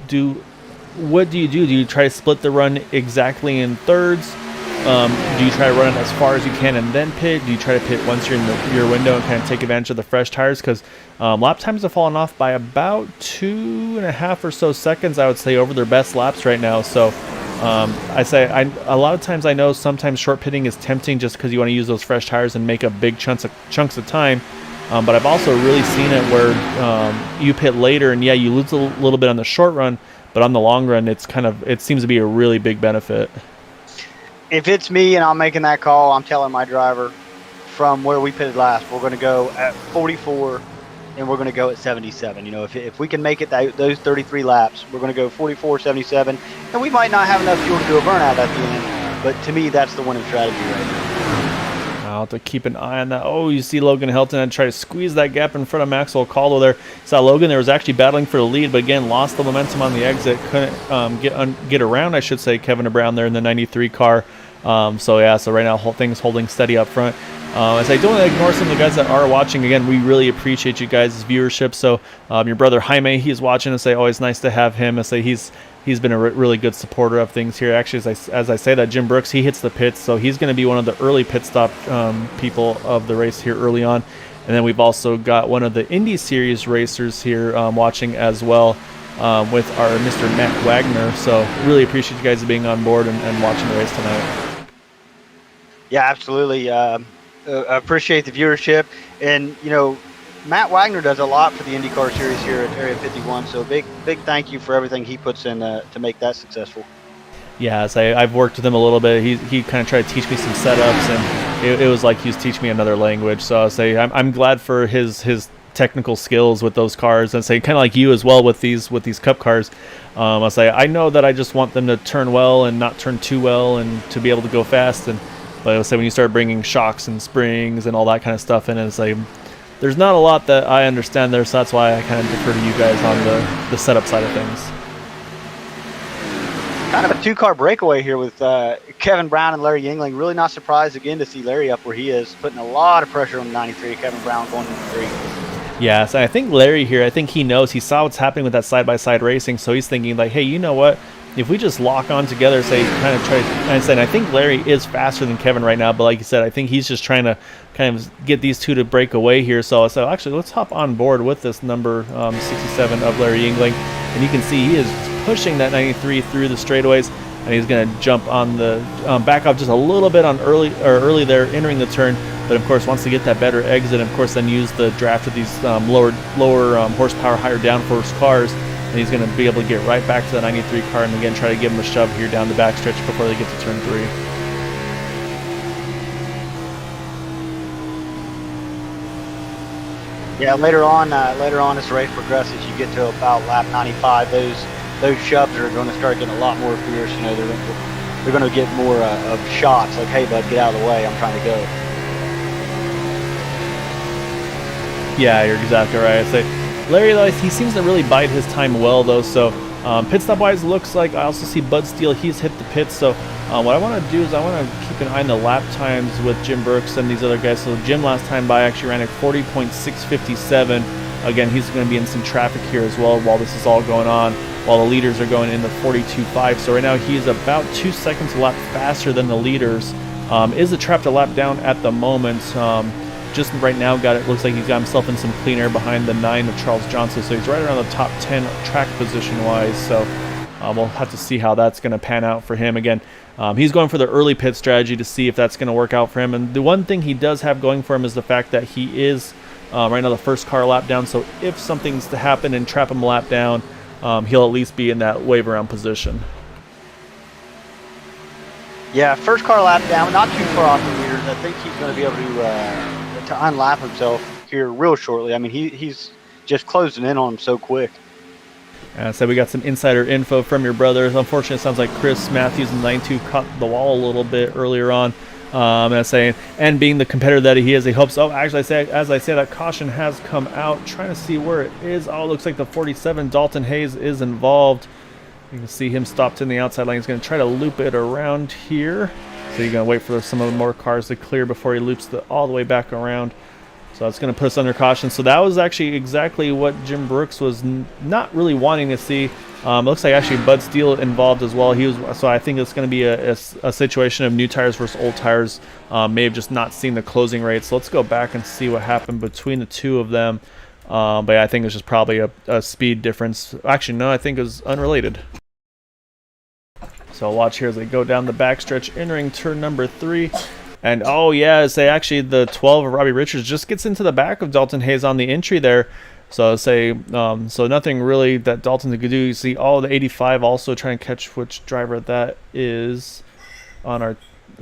what do you do? Do you try to split the run exactly in thirds? Do you try to run it as far as you can and then pit? Do you try to pit once you're in your window and kind of take advantage of the fresh tires? Because lap times have fallen off by about 2.5 or so seconds, I would say, over their best laps right now. So a lot of times I know sometimes short pitting is tempting just because you want to use those fresh tires and make up big chunks of time. But I've also really seen it where you pit later and yeah, you lose a little bit on the short run, but on the long run, it seems to be a really big benefit. If it's me and I'm making that call, I'm telling my driver from where we pitted last, we're going to go at 44 and we're going to go at 77. You know, if we can make it those 33 laps, we're going to go 44, 77, and we might not have enough fuel to do a burnout at the end. But to me, that's the winning strategy right now. I'll have to keep an eye on that. Oh, you see Logan Hilton and try to squeeze that gap in front of Maxwell Caldwell there. Saw Logan there was actually battling for the lead, but again, lost the momentum on the exit. Couldn't get around, I should say, Kevin Brown there in the 93 car. So right now, whole thing's holding steady up front. As I don't want to ignore some of the guys that are watching. Again, we really appreciate you guys' viewership. So your brother Jaime, he's watching. And say always nice to have him. And say he's been a really good supporter of things here. Actually, as I say that, Jim Brooks, he hits the pits, so he's going to be one of the early pit stop people of the race here early on. And then we've also got one of the Indy Series racers here watching as well with our Mr. Matt Wagner. So really appreciate you guys being on board and watching the race tonight. Yeah, absolutely. Appreciate the viewership. And, Matt Wagner does a lot for the IndyCar Series here at Area 51. So big thank you for everything he puts in to make that successful. Yeah, I've worked with him a little bit. He kind of tried to teach me some setups, and it was like he was teaching me another language. So I'll say I'm glad for his technical skills with those cars, and say kind of like you as well with these Cup cars. I'll say I know that I just want them to turn well and not turn too well, and to be able to go fast. But I'll say when you start bringing shocks and springs and all that kind of stuff in, it's like there's not a lot that I understand there. So that's why I kind of defer to you guys on the setup side of things. kind of a two-car breakaway here with Kevin Brown and Larry Yingling. Really not surprised again to see Larry up where he is, putting a lot of pressure on the 93. Kevin Brown going into 3. Yeah, so I think Larry here, I think he knows, he saw what's happening with that side-by-side racing, so he's thinking like, hey, you know what? If we just lock on together, say, kind of try, and I think Larry is faster than Kevin right now, but like you said, I think he's just trying to kind of get these two to break away here. So actually, let's hop on board with this number 67 of Larry Yingling, and you can see he is pushing that 93 through the straightaways, and he's going to jump on the back off just a little bit on early there, entering the turn. But of course, wants to get that better exit, and of course, then use the draft of these lower horsepower, higher downforce cars. And he's going to be able to get right back to the 93 car, and again try to give him a shove here down the backstretch before they get to turn 3. Yeah, later on as the race progresses, you get to about lap 95. Those shoves are going to start getting a lot more fierce. You know, they're going to get more of shots. Like, hey, bud, get out of the way. I'm trying to go. Yeah, you're exactly right. I say Larry, though, he seems to really bide his time well, though. So pit stop wise, looks like I also see Bud Steele. He's hit the pits. So what I want to do is I want to keep an eye on the lap times with Jim Brooks and these other guys. So Jim last time by actually ran at 40.657. Again, he's going to be in some traffic here as well while this is all going on, while the leaders are going in the 42.5. So right now he's about 2 seconds a lap faster than the leaders. Is a trapped a lap down at the moment. Just right now looks like he's got himself in some clean air behind the 9 of Charles Johnson, so he's right around the top 10 track position wise. So we'll have to see how that's going to pan out for him. Again, he's going for the early pit strategy to see if that's going to work out for him. And the one thing he does have going for him is the fact that he is right now the first car lap down, so if something's to happen and trap him a lap down, he'll at least be in that wave around position. Yeah, first car lap down, not too far off the leaders. I think he's going to be able to unlap himself here real shortly. I mean, he's just closing in on him so quick. So we got some insider info from your brothers. Unfortunately, it sounds like Chris Matthews in 9-2 caught the wall a little bit earlier on. And being the competitor that he is, he hopes. Oh, actually, as I say, that caution has come out. Trying to see where it is. Oh, it looks like the 47 Dalton Hayes is involved. You can see him stopped in the outside lane. He's going to try to loop it around here. So you're going to wait for some of the more cars to clear before he loops all the way back around. So that's going to put us under caution. So that was actually exactly what Jim Brooks was not really wanting to see. Looks like actually Bud Steele involved as well. So I think it's going to be a situation of new tires versus old tires. May have just not seen the closing rate. So let's go back and see what happened between the two of them. But yeah, I think it's just probably a speed difference. Actually, no, I think it was unrelated. So watch here as they go down the backstretch, entering turn number 3. And oh yeah, as they actually, the 12 of Robbie Richards just gets into the back of Dalton Hayes on the entry there. So so nothing really that Dalton could do. You see all the 85 also trying to catch which driver that is on our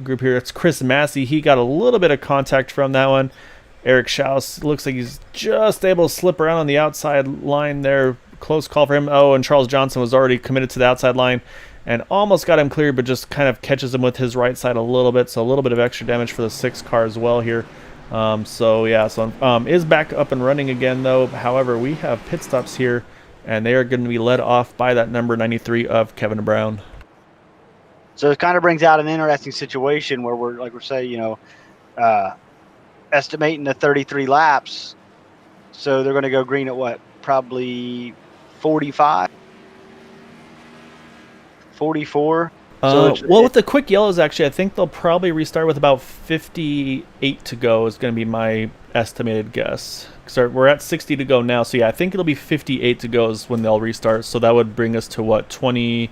group here. It's Chris Massey. He got a little bit of contact from that one. Eric Schaus looks like he's just able to slip around on the outside line there. Close call for him. Oh, and Charles Johnson was already committed to the outside line and almost got him cleared, but just kind of catches him with his right side a little bit. So a little bit of extra damage for the 6 car as well here. Is back up and running again though. However, we have pit stops here, and they are going to be led off by that number 93 of Kevin Brown. So it kind of brings out an interesting situation where we're saying, estimating the 33 laps. So they're going to go green at what? Probably 45, 44. With the quick yellows, actually, I think they'll probably restart with about 58 to go is going to be my estimated guess. So we're at 60 to go now. So yeah, I think it'll be 58 to go is when they'll restart. So that would bring us to what, 29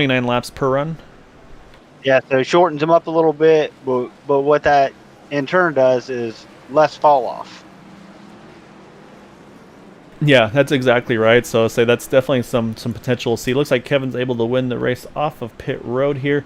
laps per run? Yeah, so it shortens them up a little bit, but what that in turn does is less fall off. Yeah, that's exactly right. So say that's definitely some potential. See, it looks like Kevin's able to win the race off of pit road here.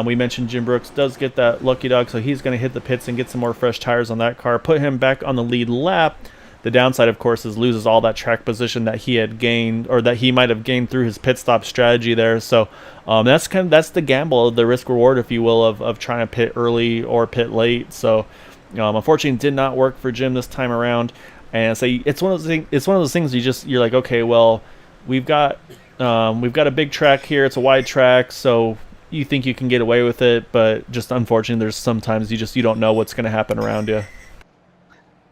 We mentioned Jim Brooks does get that lucky dog, so he's going to hit the pits and get some more fresh tires on that car, put him back on the lead lap. The downside, of course, is loses all that track position that he had gained, or that he might have gained through his pit stop strategy there. So that's the gamble, the risk reward, if you will, of trying to pit early or pit late. So unfortunately, it did not work for Jim this time around. And so it's one of those things. You're like, okay, well, we've got We've got a big track here. It's a wide track, so you think you can get away with it, but just unfortunately, there's sometimes you don't know what's going to happen around you.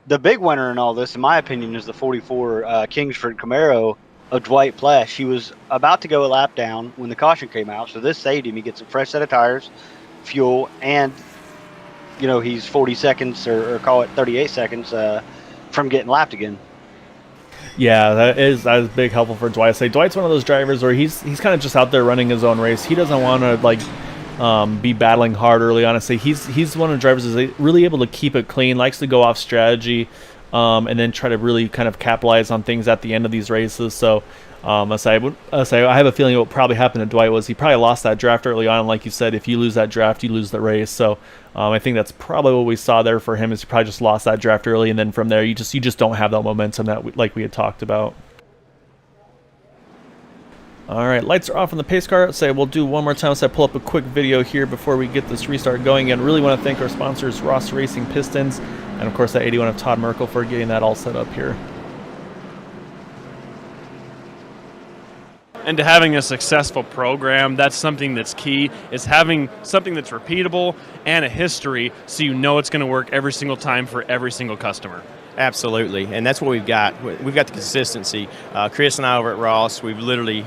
The big winner in all this, in my opinion, is the 44 Kingsford Camaro of Dwight Plesh. He was about to go a lap down when the caution came out, so this saved him. He gets a fresh set of tires, fuel, and he's 40 seconds or call it 38 seconds from getting lapped again. Yeah, that is big helpful for Dwight. I say Dwight's one of those drivers where he's kind of just out there running his own race. He doesn't want to be battling hard early on. I say he's one of the drivers is really able to keep it clean, likes to go off strategy, and then try to really kind of capitalize on things at the end of these races. So I have a feeling what probably happened to Dwight was he probably lost that draft early on. Like you said, if you lose that draft, you lose the race. So I think that's probably what we saw there for him is he probably just lost that draft early, and then from there you just don't have that momentum that like we had talked about. All right, lights are off on the pace car. Say we'll do one more time. So I pull up a quick video here before we get this restart going. And really want to thank our sponsors, Ross Racing Pistons, and of course that 81 of Todd Merkel for getting that all set up here. And to having a successful program, that's something that's key, is having something that's repeatable and a history so you know it's going to work every single time for every single customer. Absolutely, and that's what we've got. We've got the consistency. Chris and I over at Ross, we've literally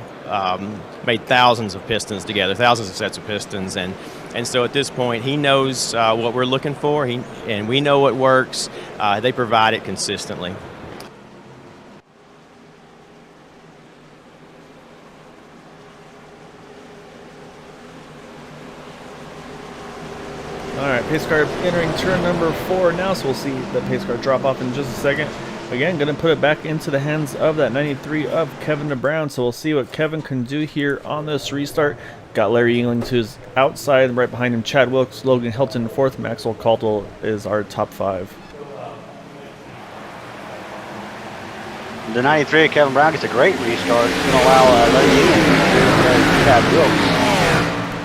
made thousands of pistons together, thousands of sets of pistons, and so at this point, he knows what we're looking for, and we know what works. They provide it consistently. All right, pace car entering turn number 4 now, so we'll see the pace car drop off in just a second. Again, going to put it back into the hands of that 93 of Kevin DeBrown, so we'll see what Kevin can do here on this restart. Got Larry England to his outside, right behind him Chad Wilkes, Logan Hilton in 4th, Maxwell Caldwell is our top 5. The 93 of Kevin Brown gets a great restart. It's going to allow Larry England to Chad Wilkes.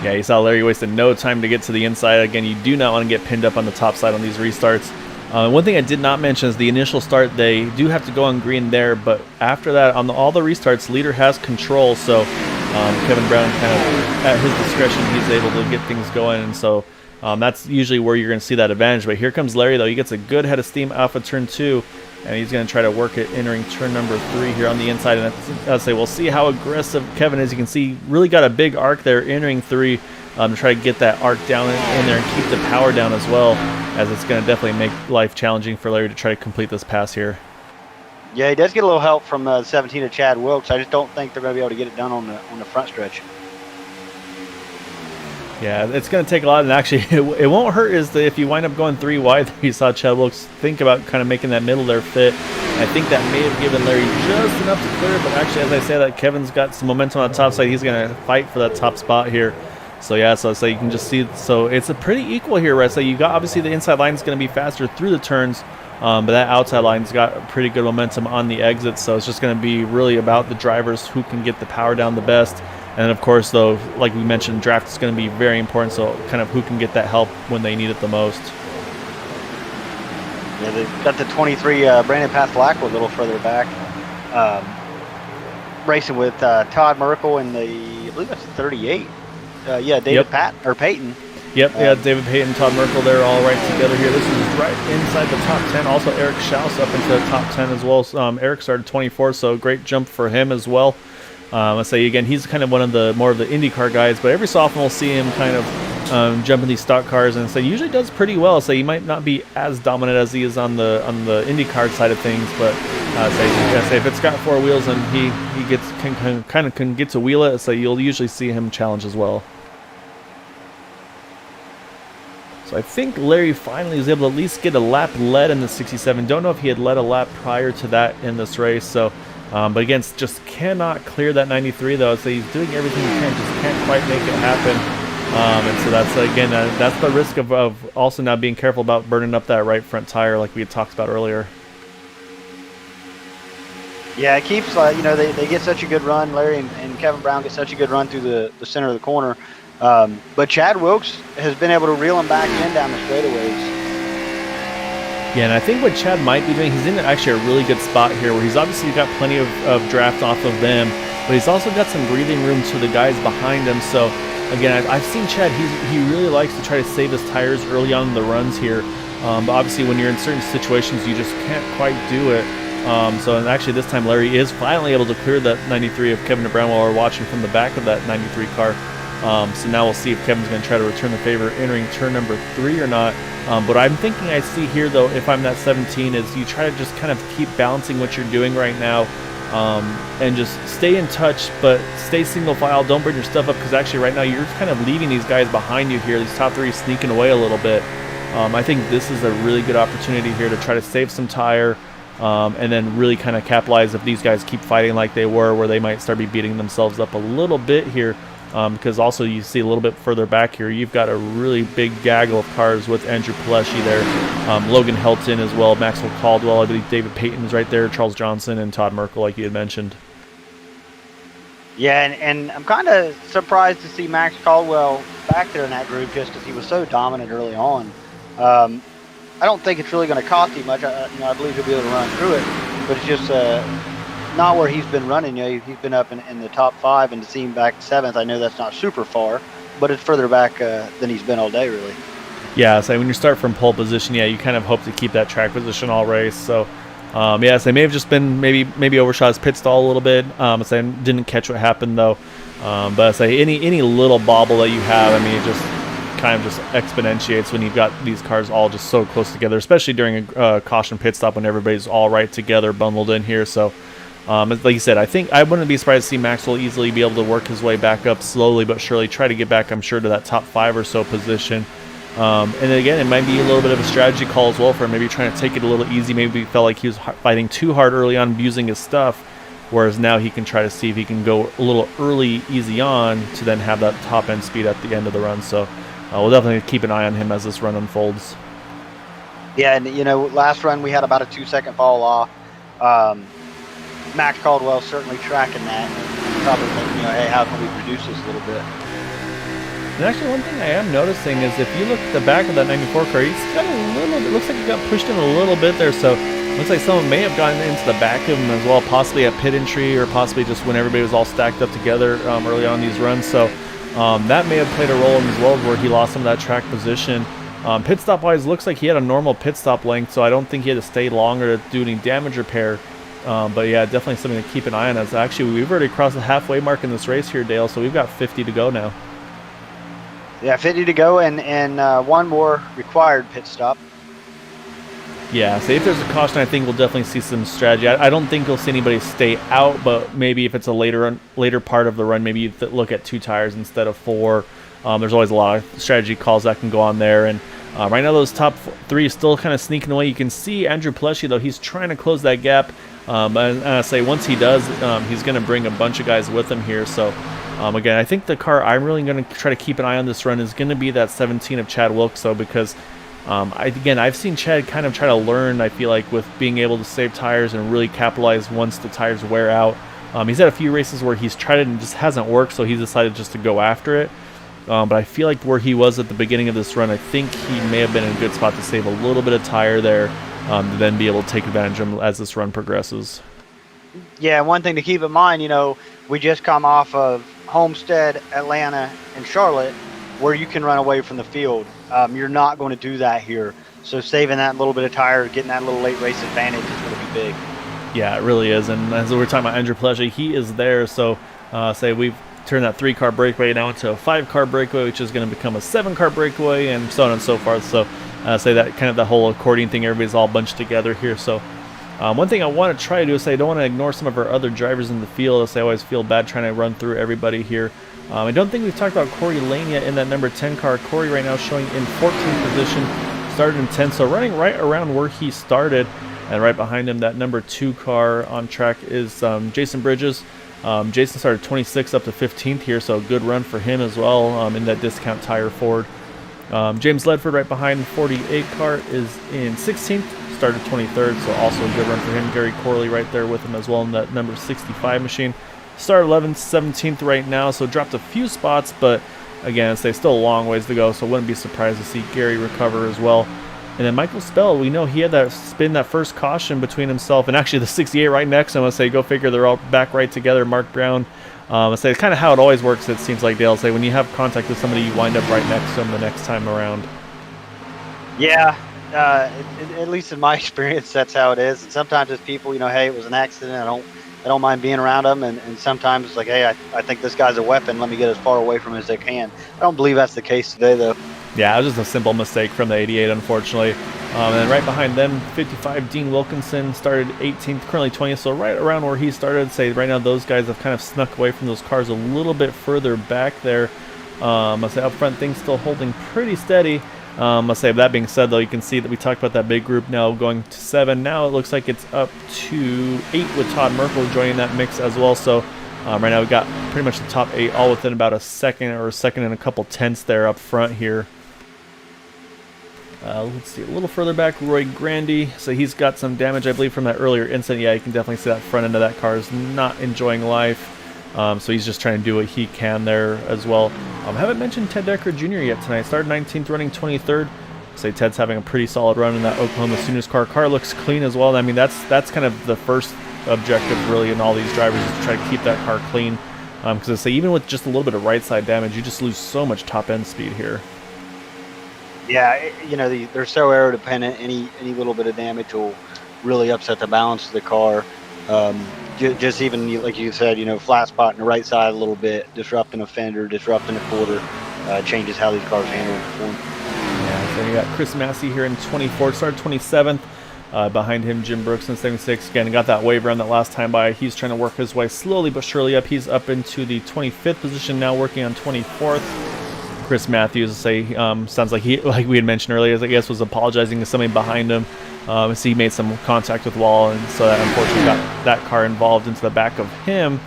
Yeah, you saw Larry wasted no time to get to the inside. Again, you do not want to get pinned up on the top side on these restarts. One thing I did not mention is the initial start, they do have to go on green there, but after that, on all the restarts, leader has control, so Kevin Brown kind of, at his discretion, he's able to get things going, and so that's usually where you're going to see that advantage. But here comes Larry, though. He gets a good head of steam off of turn 2, and he's going to try to work it entering turn number 3 here on the inside. And I'd say we'll see how aggressive Kevin is. You can see really got a big arc there entering 3 to try to get that arc down in there and keep the power down as well, as it's going to definitely make life challenging for Larry to try to complete this pass here. Yeah, he does get a little help from 17 of Chad Wilkes. I just don't think they're going to be able to get it done on the front stretch. Yeah, it's going to take a lot, and actually it won't hurt is that if you wind up going 3 wide, you saw Chad Wilkes think about kind of making that middle there fit. I think that may have given Larry just enough to clear, but actually, as I say that, Kevin's got some momentum on the top side. He's going to fight for that top spot here. So yeah, so you can just see, so it's a pretty equal here, right? So you got, obviously the inside line is going to be faster through the turns, but that outside line's got pretty good momentum on the exits, so it's just going to be really about the drivers who can get the power down the best. And of course, though, like we mentioned, draft is going to be very important, so kind of who can get that help when they need it the most. Yeah, they've got the 23 Brandon Path Blackwell a little further back, racing with Todd Merkel in the, I believe that's 38. David Payton. Yep, David Payton, Todd Merkel, they're all right together here. This is right inside the top 10. Also, Eric Schaus up into the top 10 as well. Eric started 24, so great jump for him as well. I say again, he's kind of one of the more of the IndyCar guys, but every so often we'll see him kind of jump in these stock cars, and so he usually does pretty well. So he might not be as dominant as he is on the IndyCar side of things, but say if it's got 4 wheels and he can get to wheel it, so you'll usually see him challenge as well. So I think Larry finally was able to at least get a lap led in the 67. Don't know if he had led a lap prior to that in this race. So, but again, just cannot clear that 93 though. So he's doing everything he can, just can't quite make it happen. And so that's again, that's the risk of also now being careful about burning up that right front tire, like we had talked about earlier. Yeah, it keeps they get such a good run. Larry and Kevin Brown get such a good run through the center of the corner. But Chad Wilkes has been able to reel him back in down the straightaways. Yeah, and I think what Chad might be doing, he's in actually a really good spot here where he's obviously got plenty of draft off of them, but he's also got some breathing room to the guys behind him. So, again, I've seen Chad, he really likes to try to save his tires early on in the runs here. But obviously, when you're in certain situations, you just can't quite do it. And actually, this time Larry is finally able to clear that 93 of Kevin DeBrown while we're watching from the back of that 93 car. So now we'll see if Kevin's going to try to return the favor entering turn number 3 or not. But I'm thinking I see here, though, if I'm that 17, is you try to just kind of keep balancing what you're doing right now and just stay in touch, but stay single file. Don't bring your stuff up because actually right now you're kind of leaving these guys behind you here, these top 3 sneaking away a little bit. I think this is a really good opportunity here to try to save some tire and then really kind of capitalize if these guys keep fighting like they were, where they might start be beating themselves up a little bit here. Because also you see a little bit further back here, you've got a really big gaggle of cars with Andrew Pileshi there, Logan Helton as well, Maxwell Caldwell, I believe David Payton's right there, Charles Johnson, and Todd Merkel, like you had mentioned. Yeah, and I'm kind of surprised to see Max Caldwell back there in that group just because he was so dominant early on. I don't think it's really going to cost him much. I believe he'll be able to run through it, but it's just not where he's been running. He's been up in the top 5, and to see him back 7th, I know that's not super far, but it's further back than he's been all day, really. Yeah, so when you start from pole position, yeah, you kind of hope to keep that track position all race. So, yeah, so they may have just been maybe overshot his pit stall a little bit. So I didn't catch what happened though. But say any little bobble that you have, I mean, it just kind of just exponentiates when you've got these cars all just so close together, especially during a caution pit stop when everybody's all right together, bundled in here. So. Like you said, I think I wouldn't be surprised to see Maxwell easily be able to work his way back up slowly but surely, try to get back, I'm sure, to that top 5 or so position. And then again, it might be a little bit of a strategy call as well for him, maybe trying to take it a little easy. Maybe he felt like he was fighting too hard early on, abusing his stuff, whereas now he can try to see if he can go a little early, easy on, to then have that top end speed at the end of the run. So we'll definitely keep an eye on him as this run unfolds. Yeah, and last run we had about a 2-second fall off. Max Caldwell certainly tracking that, and probably thinking, hey, how can we reduce this a little bit? And actually, one thing I am noticing is if you look at the back of that 94 car, he's got a little bit, looks like he got pushed in a little bit there, so looks like someone may have gotten into the back of him as well, possibly at pit entry or possibly just when everybody was all stacked up together early on these runs. So that may have played a role in as well, where he lost some of that track position. Pit stop wise, looks like he had a normal pit stop length, so I don't think he had to stay longer to do any damage repair. But yeah, definitely something to keep an eye on. As actually, we've already crossed the halfway mark in this race here, Dale. So we've got 50 to go now. Yeah, 50 to go, and one more required pit stop. Yeah, so if there's a caution, I think we'll definitely see some strategy. I don't think you'll see anybody stay out, but maybe if it's a later part of the run, maybe you look at 2 tires instead of 4. There's always a lot of strategy calls that can go on there. And right now, those top 3 still kind of sneaking away. You can see Andrew Pileshi, though, he's trying to close that gap. And I say once he does, he's going to bring a bunch of guys with him here. So, again, I think the car I'm really going to try to keep an eye on this run is going to be that 17 of Chad Wilkes, though, because, I've seen Chad kind of try to learn, I feel like, with being able to save tires and really capitalize once the tires wear out. He's had a few races where he's tried it and it just hasn't worked, so he's decided just to go after it. But I feel like where he was at the beginning of this run, I think he may have been in a good spot to save a little bit of tire there, to then be able to take advantage of him as this run progresses. Yeah, one thing to keep in mind, we just come off of Homestead, Atlanta, and Charlotte, where you can run away from the field. You're not going to do that here. So saving that little bit of tire, getting that little late race advantage is going to be big. Yeah, it really is. And as we're talking about Andrew Pileshi, he is there. So say we've turned that 3-car breakaway now into a 5-car breakaway, which is going to become a 7-car breakaway, and so on and so forth. So say that kind of the whole accordion thing, everybody's all bunched together here. So one thing I want to try to do is say I don't want to ignore some of our other drivers in the field, as I always feel bad trying to run through everybody here. I don't think we've talked about Corey Lane yet in that number 10 car. Corey right now showing in 14th position, started in 10th, so running right around where he started. And right behind him, that number 2 car on track is Jason Bridges. Jason started 26th up to 15th here, so a good run for him as well in that discount tire Ford. James Ledford right behind the 48 car is in 16th, started 23rd, so also a good run for him. Gary Corley right there with him as well in that number 65 machine. Started 11th, 17th right now, so dropped a few spots, but again, it's still a long ways to go, so wouldn't be surprised to see Gary recover as well. And then Michael Spell, we know he had that spin, that first caution between himself and actually the 68 right next to him. Let's say, go figure, they're all back right together. Mark Brown. Let's say it's kind of how it always works. It seems like, Dale, say when you have contact with somebody, you wind up right next to them the next time around. Yeah, at least in my experience, that's how it is. And sometimes it's people, hey, it was an accident. I don't mind being around them. And sometimes it's like, hey, I think this guy's a weapon. Let me get as far away from him as I can. I don't believe that's the case today, though. Yeah, it was just a simple mistake from the 88, unfortunately. And then right behind them, 55, Dean Wilkinson started 18th, currently 20th. So right around where he started, say right now those guys have kind of snuck away from those cars a little bit further back there. I'll say up front, things still holding pretty steady. I'll say that being said, though, you can see that we talked about that big group now going to 7. Now it looks like it's up to 8 with Todd Merkel joining that mix as well. So right now we've got pretty much the top 8 all within about a second and a couple tenths there up front here. Let's see, a little further back, Roy Grandy. So he's got some damage, I believe, from that earlier incident. Yeah, you can definitely see that front end of that car is not enjoying life. So he's just trying to do what he can there as well. Haven't mentioned Ted Decker Jr. yet tonight. Started 19th, running 23rd. Say Ted's having a pretty solid run in that Oklahoma Sooners car. Car looks clean as well. I mean, that's kind of the first objective really in all these drivers is to try to keep that car clean. Because I say even with just a little bit of right side damage, you just lose so much top end speed here. Yeah, they're so aero dependent. Any little bit of damage will really upset the balance of the car. Just even like you said, flat spot in the right side a little bit, disrupting a fender, disrupting a quarter, changes how these cars handle and perform. Yeah, so you got Chris Massey here in 24th, started 27th. Behind him, Jim Brooks in 76. Again, got that waiver on that last time by. He's trying to work his way slowly but surely up. He's up into the 25th position now, working on 24th. Chris Matthews, sounds like like we had mentioned earlier, I guess was apologizing to somebody behind him. So he made some contact with Wall, and so that unfortunately got that car involved into the back of him.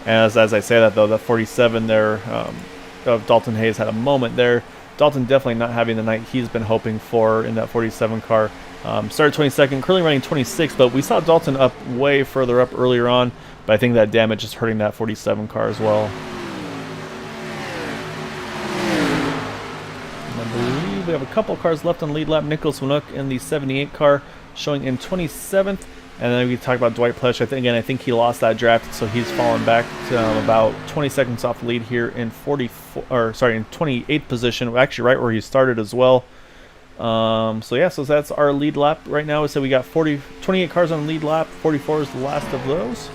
As I say that, though, the 47 there of Dalton Hayes had a moment there. Dalton definitely not having the night he's been hoping for in that 47 car. Started 22nd, currently running 26th, but we saw Dalton up way further up earlier on, but I think that damage is hurting that 47 car as well. We have a couple cars left on lead lap. Nicholas Winook in the 78 car showing in 27th. And then we talk about Dwight Plesh. I think he lost that draft, so he's fallen back to about 20 seconds off the lead here in in 28th position, actually right where he started as well. So that's our lead lap right now. So we got 28 cars on lead lap. 44 is the last of those.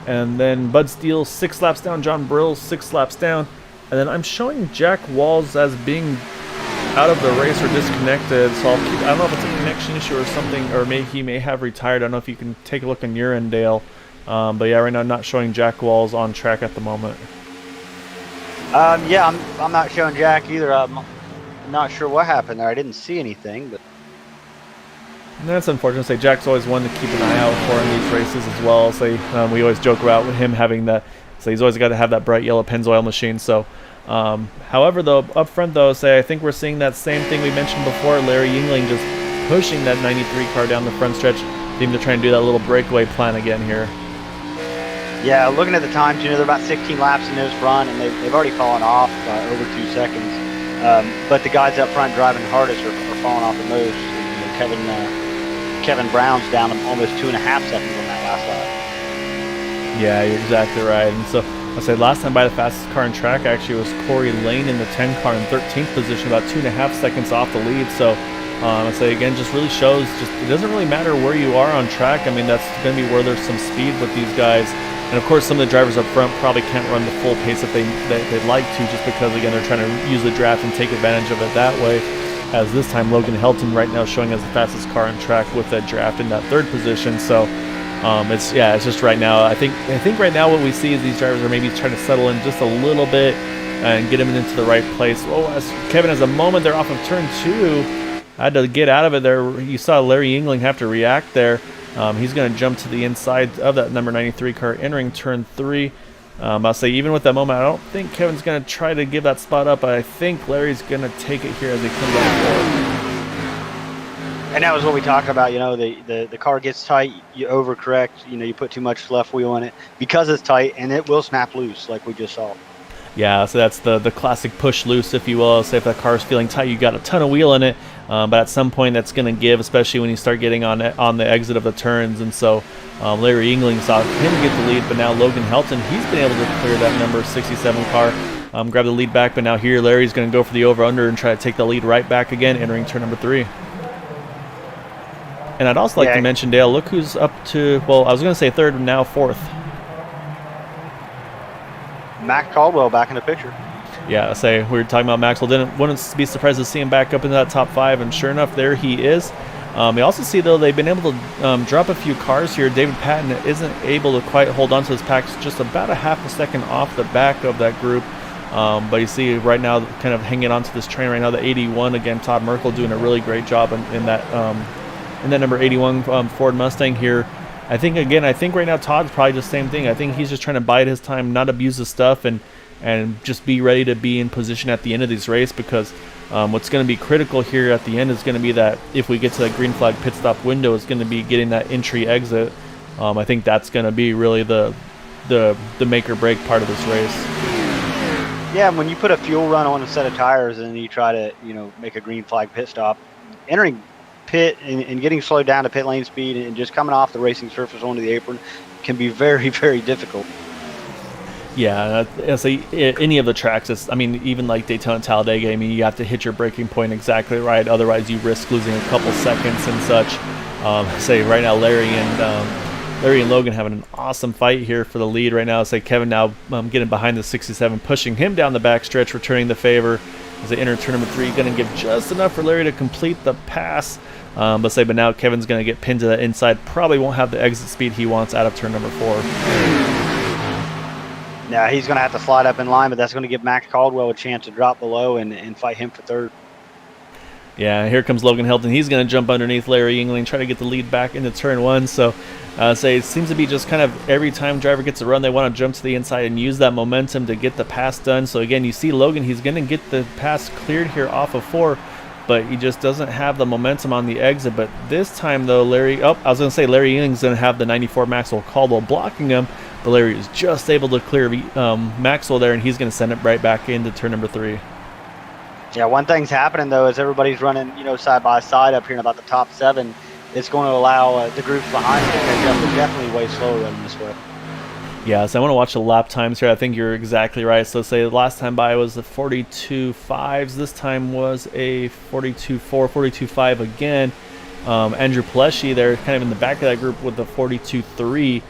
And then Bud Steele 6 laps down. John Brill 6 laps down. And then I'm showing Jack Walls as being out of the race or disconnected, so I don't know if it's a connection issue or something, or he may have retired. I don't know if you can take a look on your end, Dale. But yeah, right now I'm not showing Jack Walls on track at the moment. Yeah, I'm not showing Jack either. I'm not sure what happened there. I didn't see anything, but And that's unfortunate. Say Jack's always one to keep an eye out for in these races as well. Say we always joke about with him having that. So he's always got to have that bright yellow Pennzoil machine. So. However, though, up front, though, I think we're seeing that same thing we mentioned before. Larry Yingling just pushing that 93 car down the front stretch. Seem to try and do that little breakaway plan again here. Yeah, looking at the times, they're about 16 laps in this run, and they've already fallen off by over 2 seconds. But the guys up front driving hardest are falling off the most. Kevin Brown's down almost 2.5 seconds on that last lap. Yeah, you're exactly right. And so I say last time by the fastest car on track actually was Corey Lane in the 10 car in 13th position, about 2.5 seconds off the lead. So I say again, just really shows it doesn't really matter where you are on track. I mean, that's going to be where there's some speed with these guys. And of course, some of the drivers up front probably can't run the full pace that they'd like to, just because again they're trying to use the draft and take advantage of it that way. As this time Logan Helton right now showing as the fastest car on track with that draft in that 3rd position. So. It's just right now. I think right now what we see is these drivers are maybe trying to settle in just a little bit and get them into the right place. Oh, as Kevin has a moment there off of turn 2. Had to get out of it there. You saw Larry Yingling have to react there. He's going to jump to the inside of that number 93 car entering turn 3. I'll say even with that moment, I don't think Kevin's going to try to give that spot up. I think Larry's going to take it here as he comes on forward. And that was what we talked about. The car gets tight, you overcorrect, you put too much left wheel in it because it's tight, and it will snap loose like we just saw. Yeah, so that's the classic push loose, if you will. Say if that car is feeling tight, you got a ton of wheel in it, but at some point that's going to give, especially when you start getting on the exit of the turns. And so Larry Yingling saw him get the lead, but now Logan Helton, he's been able to clear that number 67 car, grab the lead back. But now here Larry's going to go for the over-under and try to take the lead right back again, entering turn number 3. And I'd also like to mention, Dale, look who's up to, well, I was going to say third, but now fourth. Max Caldwell back in the picture. Yeah, I say we were talking about Maxwell. Wouldn't be surprised to see him back up into that top 5, and sure enough, there he is. You also see, though, they've been able to drop a few cars here. David Patton isn't able to quite hold on to his packs, just about a half a second off the back of that group. But you see right now, kind of hanging on to this train right now, the 81 again. Todd Merkel doing a really great job in that number 81 Ford Mustang here. I think right now Todd's probably the same thing. I think he's just trying to bide his time, not abuse the stuff, and just be ready to be in position at the end of this race, because what's going to be critical here at the end is going to be that if we get to that green flag pit stop window, it's going to be getting that entry exit. I think that's going to be really the make or break part of this race. Yeah, when you put a fuel run on a set of tires and you try to make a green flag pit stop, entering pit and getting slowed down to pit lane speed and just coming off the racing surface onto the apron can be very, very difficult. Yeah, any of the tracks, even like Daytona Talladega, you have to hit your braking point exactly right, otherwise you risk losing a couple seconds and such. Right now Larry and Logan having an awesome fight here for the lead right now. Kevin now getting behind the 67, pushing him down the back stretch, returning the favor as they enter turn number 3, going to give just enough for Larry to complete the pass. But now Kevin's going to get pinned to the inside, probably won't have the exit speed he wants out of turn number 4. Now he's going to have to slide up in line, but that's going to give Max Caldwell a chance to drop below and fight him for third. Yeah, here comes Logan Helton. He's going to jump underneath Larry Yingling, try to get the lead back into turn 1. So it seems to be just kind of every time driver gets a run, they want to jump to the inside and use that momentum to get the pass done. So again, you see Logan, he's going to get the pass cleared here off of 4, but he just doesn't have the momentum on the exit. But this time, though, Larry Yingling's going to have the 94 Maxwell Caldwell blocking him, but Larry is just able to clear Maxwell there, and he's going to send it right back into turn number 3. Yeah, one thing's happening, though, is everybody's running, side by side up here in about the top 7. It's going to allow the groups behind to catch up. They're definitely way slower running this way. Yeah, so I want to watch the lap times here. I think you're exactly right. So the last time by was the 42.5s. This time was a 42.4, 42.5 again. Andrew Pleshy there kind of in the back of that group with the 42.3.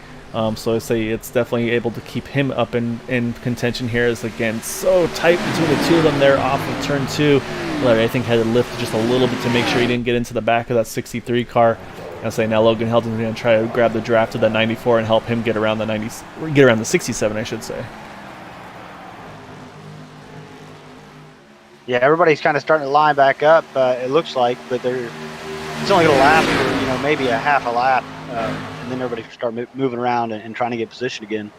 So it's definitely able to keep him up in contention here. Is again so tight between the two of them there off of turn 2. Larry, I think, had to lift just a little bit to make sure he didn't get into the back of that 63 car. Now Logan Helton's going to try to grab the draft of that 94 and help him get around the 67, I should say. Yeah, everybody's kind of starting to line back up. It looks like, but it's only going to last for maybe a half a lap. And then everybody start moving around and trying to get position again.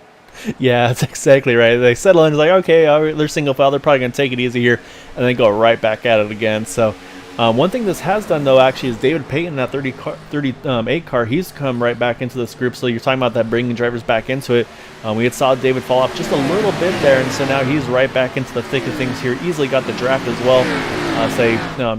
Yeah, that's exactly right. They settle in, it's like, okay, they're single file, they're probably going to take it easy here, and then go right back at it again. So one thing this has done, though, actually, is David Payton, that 38 car, he's come right back into this group. So you're talking about that bringing drivers back into it. We had saw David fall off just a little bit there, and so now he's right back into the thick of things here. Easily got the draft as well.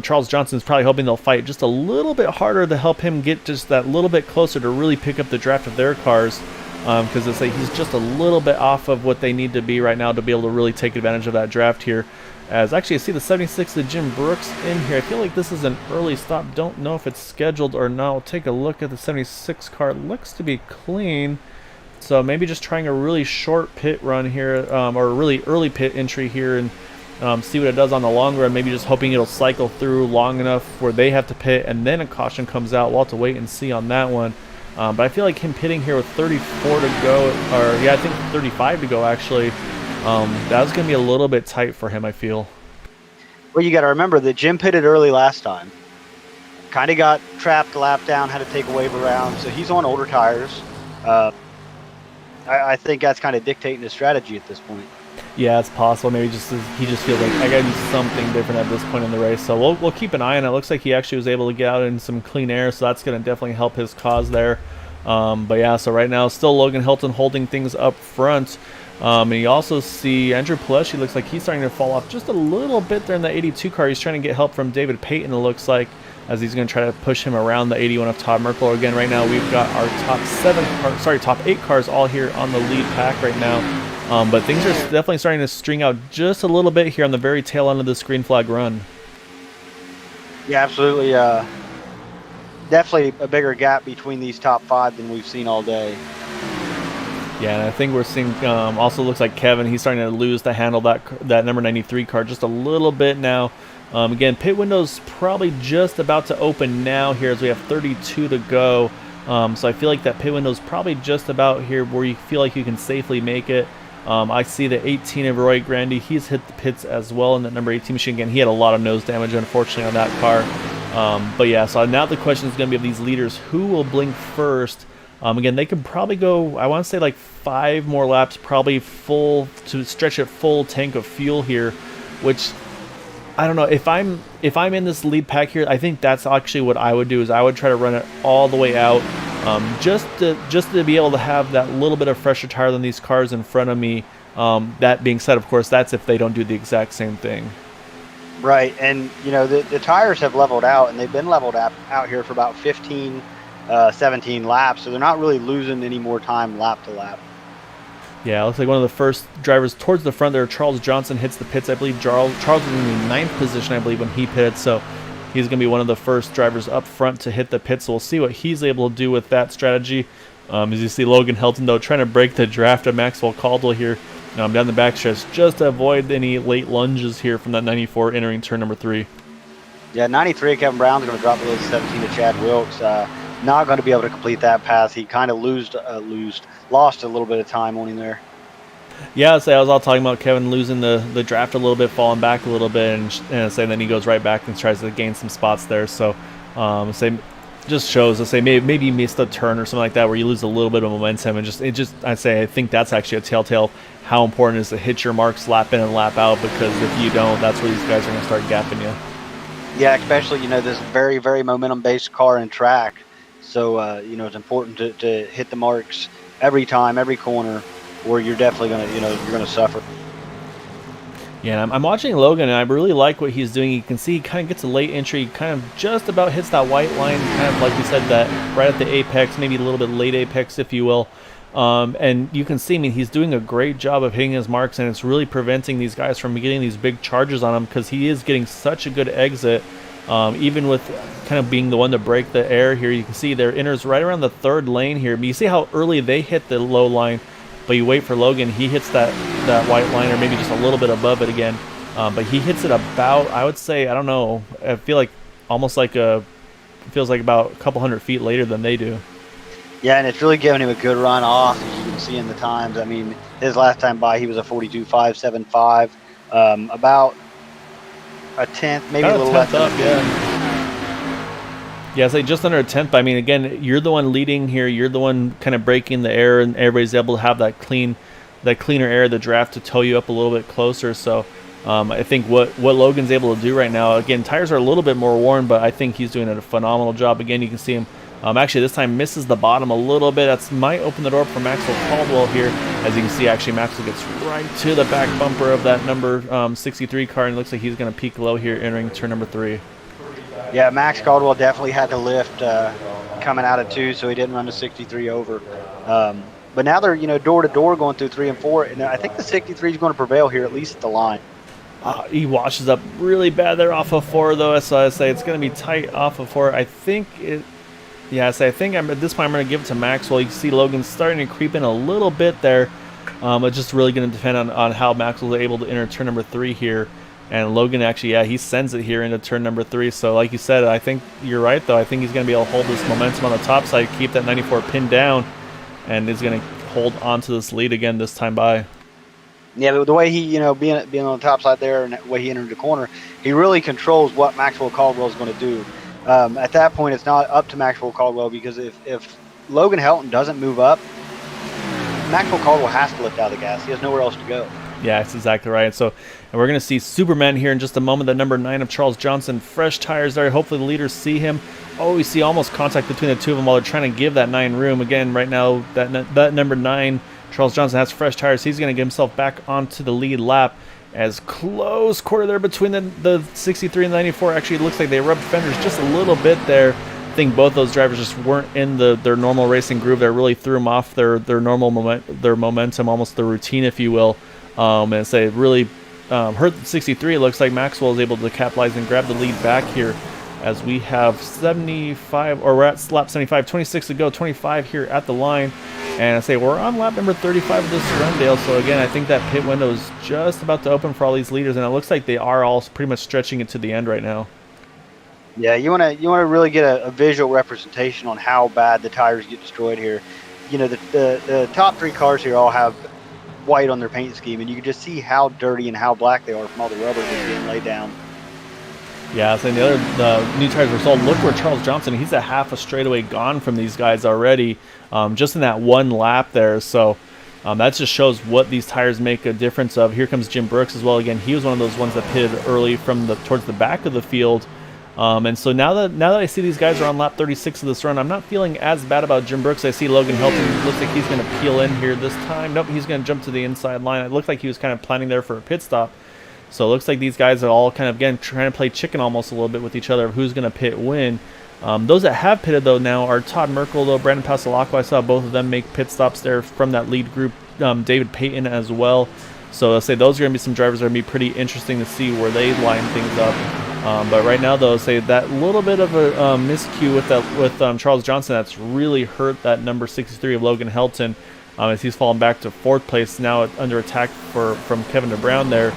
Charles Johnson's probably hoping they'll fight just a little bit harder to help him get just that little bit closer to really pick up the draft of their cars, because he's just a little bit off of what they need to be right now to be able to really take advantage of that draft here. As actually, I see the 76 of Jim Brooks in here. I feel like this is an early stop. Don't know if it's scheduled or not. We'll take a look at the 76 car. It looks to be clean. So maybe just trying a really short pit run here, or a really early pit entry here, and see what it does on the long run. Maybe just hoping it'll cycle through long enough where they have to pit and then a caution comes out. We'll have to wait and see on that one. But I feel like him pitting here with 34 to go, or yeah, I think 35 to go actually. That was going to be a little bit tight for him, I feel. Well, you got to remember that Jim pitted early last time. Kind of got trapped, lap down, had to take a wave around. So he's on older tires. I think that's kind of dictating his strategy at this point. Yeah, it's possible. Maybe he just feels like I got to do something different at this point in the race. So we'll keep an eye on it. It looks like he actually was able to get out in some clean air, so that's going to definitely help his cause there. But yeah, so right now still Logan Hilton holding things up front. And you also see Andrew Pileshi looks like he's starting to fall off just a little bit there in the 82 car. He's trying to get help from David Payton, it looks like, as he's going to try to push him around the 81 of Todd Merkel. Again, right now we've got our top 8 cars all here on the lead pack right now. But things are definitely starting to string out just a little bit here on the very tail end of this green flag run. Yeah, absolutely. Definitely a bigger gap between these top 5 than we've seen all day. Yeah, and I think we're seeing also looks like Kevin, he's starting to lose the handle that number 93 car just a little bit now. Again, pit window's probably just about to open now here as we have 32 to go. So I feel like that pit window's probably just about here where you feel like you can safely make it. I see the 18 of Roy Grandy, he's hit the pits as well in that number 18 machine. Again, he had a lot of nose damage, unfortunately, on that car. But yeah, so now the question is going to be of these leaders, who will blink first? Again, they could probably go, I want to say like 5 more laps, probably full, to stretch it full tank of fuel here, which I don't know, if I'm in this lead pack here, I think that's actually what I would do, is I would try to run it all the way out, just to be able to have that little bit of fresher tire than these cars in front of me. That being said, of course, that's if they don't do the exact same thing. Right, and you know the tires have leveled out, and they've been leveled out here for about 15, 17 laps, so they're not really losing any more time lap to lap. Yeah, it looks like one of the first drivers towards the front there, Charles Johnson, hits the pits. I believe Charles was in the 9th position, I believe, when he pitted, so he's going to be one of the first drivers up front to hit the pits, so we'll see what he's able to do with that strategy. As you see Logan Hilton, though, trying to break the draft of Maxwell Caldwell here down the backstretch, just to avoid any late lunges here from that 94 entering turn number 3. Yeah, 93, Kevin Brown's going to drop below 17 to Chad Wilkes. Not going to be able to complete that pass. He kind of lost a little bit of time on him there. Yeah, so I was all talking about Kevin losing the draft a little bit, falling back a little bit, and then he goes right back and tries to gain some spots there. So, just shows, maybe you missed a turn or something like that where you lose a little bit of momentum, and I think that's actually a telltale how important it is to hit your marks lap in and lap out, because if you don't, that's where these guys are going to start gapping you. Yeah, especially this very, very momentum-based car and track. So, it's important to hit the marks every time, every corner, or you're definitely going to, you're going to suffer. Yeah, I'm watching Logan, and I really like what he's doing. You can see he kind of gets a late entry, kind of just about hits that white line, kind of like you said, that right at the apex, maybe a little bit late apex, if you will. And you can see, he's doing a great job of hitting his marks, and it's really preventing these guys from getting these big charges on him, because he is getting such a good exit. Even with kind of being the one to break the air here, you can see their enters right around the 3rd lane here. But you see how early they hit the low line, but you wait for Logan, he hits that white line, or maybe just a little bit above it again. But he hits it about, I would say, I don't know, I feel like almost like feels like about a couple hundred feet later than they do. Yeah, and it's really giving him a good run off, as you can see in the times. His last time by, he was a 42.575, about a tenth, maybe a little less up, yeah, say just under a tenth. But again, you're the one leading here. You're the one kind of breaking the air, and everybody's able to have that cleaner air of the draft to tow you up a little bit closer. So I think what Logan's able to do right now, again, tires are a little bit more worn, but I think he's doing a phenomenal job. Again, you can see him actually this time misses the bottom a little bit. That might open the door up for Maxwell Caldwell here. As you can see, actually Maxwell gets right to the back bumper of that number 63 car, and it looks like he's going to peak low here entering turn number 3. Yeah, Max Caldwell definitely had to lift coming out of 2, so he didn't run the 63 over. But now they're door to door going through 3 and 4, and I think the 63 is going to prevail here, at least at the line. He washes up really bad there off of 4, though. So I say it's going to be tight off of 4. I think at this point I'm going to give it to Maxwell. You can see Logan starting to creep in a little bit there. It's just really going to depend on how Maxwell's able to enter turn number 3 here. And Logan actually, he sends it here into turn number 3. So like you said, I think you're right, though. I think he's going to be able to hold this momentum on the top side, keep that 94 pinned down, and is going to hold onto this lead again this time by. Yeah, but the way he, being on the top side there, and the way he entered the corner, he really controls what Maxwell Caldwell is going to do. At that point, it's not up to Maxwell Caldwell, because if Logan Helton doesn't move up, Maxwell Caldwell has to lift out of the gas. He has nowhere else to go. Yeah, that's exactly right. So, and we're going to see Superman here in just a moment. The number 9 of Charles Johnson, fresh tires there. Hopefully the leaders see him. Oh, we see almost contact between the two of them while they're trying to give that 9 room. Again, right now, that number 9, Charles Johnson, has fresh tires. He's going to get himself back onto the lead lap. As close quarter there between the 63 and the 94. Actually, it looks like they rubbed fenders just a little bit there. I think both those drivers just weren't in their normal racing groove. That really threw them off their normal momentum, almost the routine, if you will. And say really hurt the 63. It looks like Maxwell is able to capitalize and grab the lead back here, as we have 75, or we're at lap 75, 26 to go, 25 here at the line. And I say we're on lap number 35 of this run, Dale. So again, I think that pit window is just about to open for all these leaders, and it looks like they are all pretty much stretching it to the end right now. Yeah, you want to really get a visual representation on how bad the tires get destroyed here. You know, the top 3 cars here all have white on their paint scheme, and you can just see how dirty and how black they are from all the rubber that's being laid down. Yeah, so the new tires were sold. Look where Charles Johnson, he's a half a straightaway gone from these guys already, just in that one lap there. So that just shows what these tires make a difference of. Here comes Jim Brooks as well. Again, he was one of those ones that pitted early from towards the back of the field. And so now that I see these guys are on lap 36 of this run, I'm not feeling as bad about Jim Brooks. I see Logan Helton. Looks like he's going to peel in here this time. Nope, he's going to jump to the inside line. It looked like he was kind of planning there for a pit stop. So it looks like these guys are all kind of, again, trying to play chicken almost a little bit with each other of who's going to pit win. Those that have pitted, though, now are Todd Merkel, though, Brandon Passalacqua. I saw both of them make pit stops there from that lead group. David Payton as well. So I'll say those are going to be some drivers that are going to be pretty interesting to see where they line things up. But right now, though, say that little bit of a miscue with Charles Johnson that's really hurt that number 63 of Logan Helton, as he's fallen back to 4th place now under attack from Kevin DeBrown there.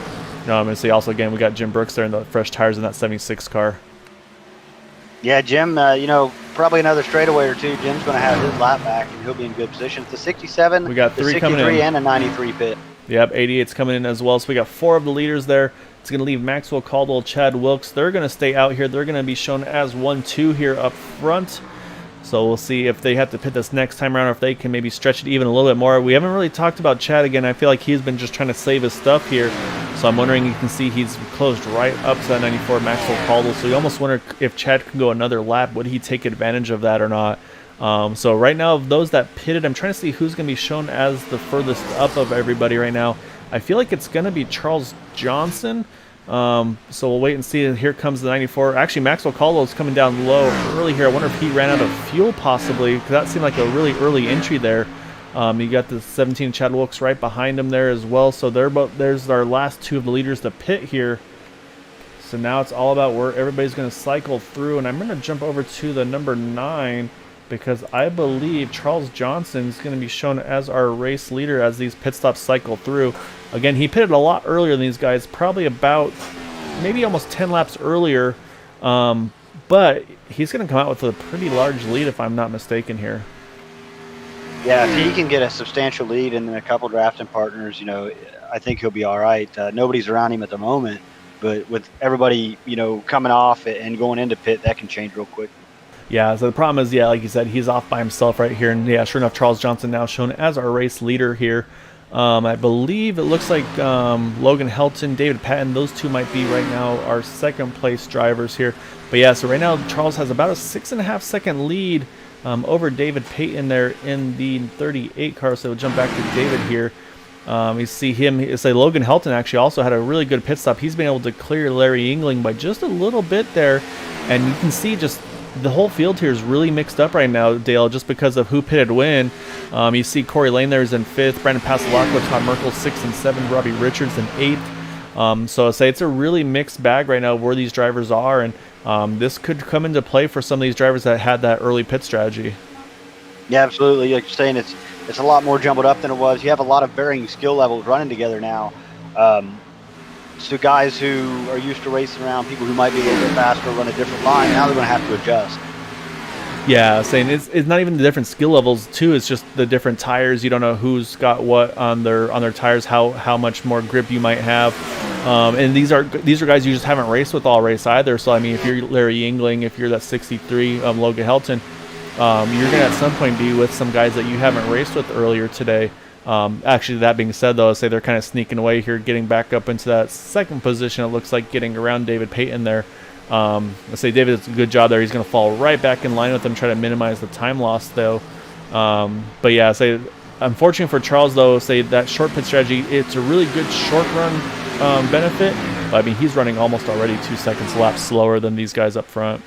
And see also, again, we got Jim Brooks there in the fresh tires in that 76 car. Yeah, Jim, probably another straightaway or two. Jim's going to have his lap back, and he'll be in good position. It's the 67, we got 3 the coming 63, in. and a 93 pit. Yep, 88's coming in as well. So we got 4 of the leaders there. It's going to leave Maxwell Caldwell, Chad Wilkes. They're going to stay out here. They're going to be shown as 1-2 here up front. So we'll see if they have to pit this next time around, or if they can maybe stretch it even a little bit more. We haven't really talked about Chad again. I feel like he's been just trying to save his stuff here. So I'm wondering, you can see he's closed right up to that 94 Maxwell Caldwell. So you almost wonder if Chad can go another lap. Would he take advantage of that or not? So right now, of those that pitted, I'm trying to see who's going to be shown as the furthest up of everybody right now. I feel like it's going to be Charles Johnson. So we'll wait and see. Here comes the 94. Actually, Maxwell Caldwell is coming down low early here. I wonder if he ran out of fuel possibly, because that seemed like a really early entry there. You got the 17 Chad Wilkes right behind him there as well. So there's our last 2 of the leaders to pit here. So now it's all about where everybody's going to cycle through. And I'm going to jump over to the number 9, because I believe Charles Johnson is going to be shown as our race leader as these pit stops cycle through. Again, he pitted a lot earlier than these guys, probably about maybe almost 10 laps earlier. But he's going to come out with a pretty large lead if I'm not mistaken here. Yeah, if he can get a substantial lead and then a couple drafting partners, I think he'll be all right. Nobody's around him at the moment, but with everybody, coming off and going into pit, that can change real quick. Yeah, so the problem is, like you said, he's off by himself right here. And yeah, sure enough, Charles Johnson now shown as our race leader here. I believe it looks like Logan Helton, David Patton, those 2 might be right now our 2nd place drivers here. But yeah, so right now Charles has about a 6.5 second lead over David Payton there in the 38 car. So we'll jump back to David here. You see him, Logan Helton actually also had a really good pit stop. He's been able to clear Larry Yingling by just a little bit there. And you can see just the whole field here is really mixed up right now, Dale, just because of who pitted when. You see Corey Lane there is in 5th, Brandon Passalacqua, Todd Merkel 6th and 7th, Robbie Richards in 8th. So I say it's a really mixed bag right now where these drivers are, and this could come into play for some of these drivers that had that early pit strategy. Yeah, absolutely. Like you're saying, it's a lot more jumbled up than it was. You have a lot of varying skill levels running together now. So guys who are used to racing around people who might be a little bit faster, run a different line, now they're going to have to adjust. Yeah, saying it's not even the different skill levels too. It's just the different tires. You don't know who's got what on their tires, how much more grip you might have. And these are guys you just haven't raced with all race either. So I mean, if you're Larry Yingling, if you're that 63 Logan Helton, you're going to at some point be with some guys that you haven't raced with earlier today. Actually, that being said, though, I say they're kind of sneaking away here, getting back up into that second position. It looks like getting around David Payton there. Let's say David does a good job there. He's going to fall right back in line with them, try to minimize the time loss, though. But yeah, say unfortunately for Charles, though, say that short pit strategy, it's a really good short run benefit. But I mean, he's running almost already 2 seconds a lap slower than these guys up front.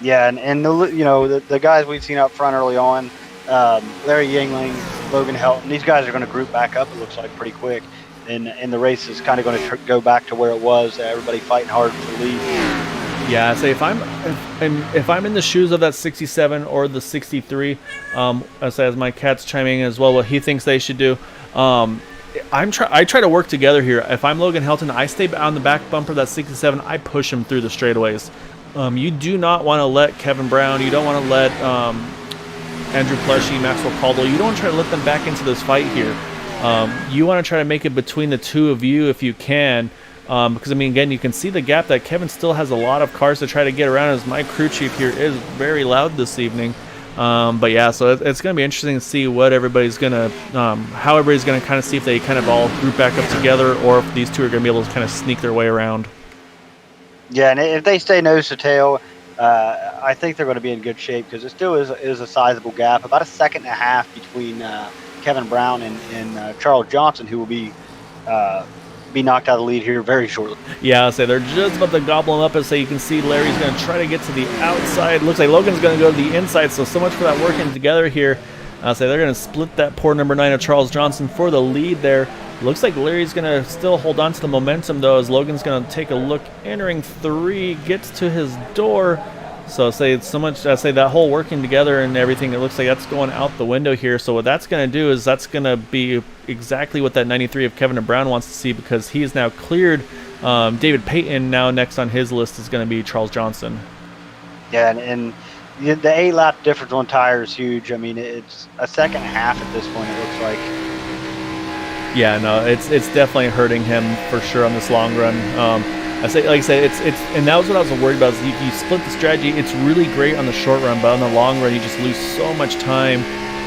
Yeah, and the guys we've seen up front early on, Larry Yingling, Logan Helton, these guys are going to group back up, it looks like, pretty quick. And the race is kind of going to go back to where it was, everybody fighting hard for the lead. Yeah, I say if I'm in the shoes of that 67 or the 63, I say as my cat's chiming in as well, what he thinks they should do. I try to work together here. If I'm Logan Helton, I stay on the back bumper of that 67. I push him through the straightaways. You do not want to let Kevin Brown. You don't want to let Andrew Pleshy, Maxwell Caldwell. You don't want to try to let them back into this fight here. You want to try to make it between the two of you if you can. Because, I mean, again, you can see the gap that Kevin still has a lot of cars to try to get around, as my crew chief here is very loud this evening. But yeah, so it's going to be interesting to see what everybody's going to, how everybody's going to kind of see if they kind of all group back up together, or if these two are going to be able to kind of sneak their way around. Yeah, and if they stay nose to tail, I think they're going to be in good shape, because it still is a sizable gap, about a second and a half between Kevin Brown and Charles Johnson, who will be knocked out of the lead here very shortly. Yeah, so they're just about to gobble him up, and so you can see Larry's going to try to get to the outside. Looks like Logan's going to go to the inside, so much for that working together here. So they're going to split that poor number 9 of Charles Johnson for the lead there. Looks like Larry's going to still hold on to the momentum, though, as Logan's going to take a look, entering 3, gets to his door. So say it's so much, I say that whole working together and everything, it looks like that's going out the window here. So what that's going to do is that's going to be exactly what that 93 of Kevin Brown wants to see, because he's now cleared. David Payton now next on his list is going to be Charles Johnson. Yeah, and the 8-lap difference on tire is huge. I mean, it's a second and a half at this point, it looks like. Yeah, no, it's definitely hurting him for sure on this long run. Like I said, it's and that was what I was worried about. Is you split the strategy. It's really great on the short run, but on the long run, you just lose so much time.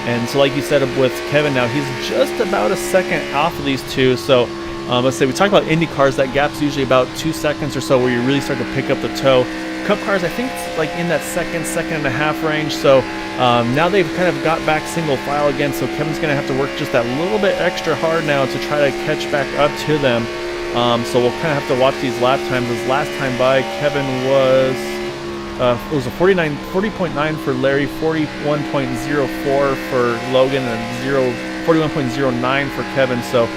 And so, like you said with Kevin, now he's just about a second off of these two. So, let's say we talk about Indy cars. That gap's usually about 2 seconds or so, where you really start to pick up the toe. Cup cars, I think it's like in that second and a half range. So now they've kind of got back single file again. So Kevin's going to have to work just that little bit extra hard now to try to catch back up to them. So we'll kind of have to watch these lap times. His last time by, Kevin was it was a 40.9 for Larry, 41.04 for Logan, and 41.09 for Kevin. So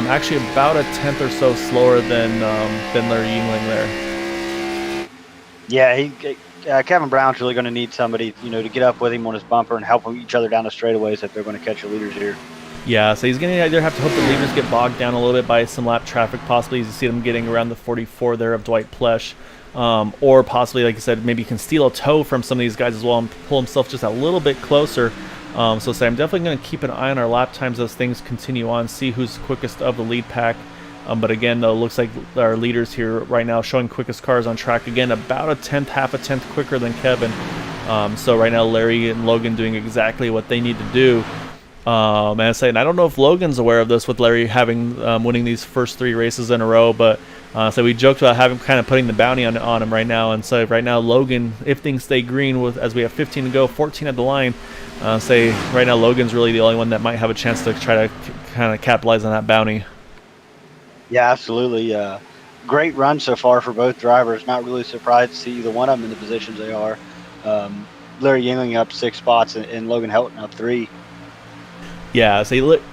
actually about a tenth or so slower than Larry Yingling there. Yeah, Kevin Brown's really going to need somebody, to get up with him on his bumper and help each other down the straightaways if they're going to catch the leaders here. Yeah, so he's going to either have to hope the leaders get bogged down a little bit by some lap traffic, possibly as you see them getting around the 44 there of Dwight Plesh, or possibly, like I said, maybe he can steal a toe from some of these guys as well and pull himself just a little bit closer. So I'm definitely going to keep an eye on our lap times as things continue on, see who's quickest of the lead pack. But again, though, looks like our leaders here right now showing quickest cars on track. Again, about a tenth, half a tenth quicker than Kevin. So right now, Larry and Logan doing exactly what they need to do. And I don't know if Logan's aware of this with Larry having winning these first 3 races in a row, but so we joked about having kind of putting the bounty on him right now. And so right now, Logan, if things stay green as we have 15 to go, 14 at the line, right now Logan's really the only one that might have a chance to try to kind of capitalize on that bounty. Yeah, absolutely. Great run so far for both drivers. Not really surprised to see either one of them in the positions they are. Larry Yingling up 6 spots and Logan Helton up 3. Yeah,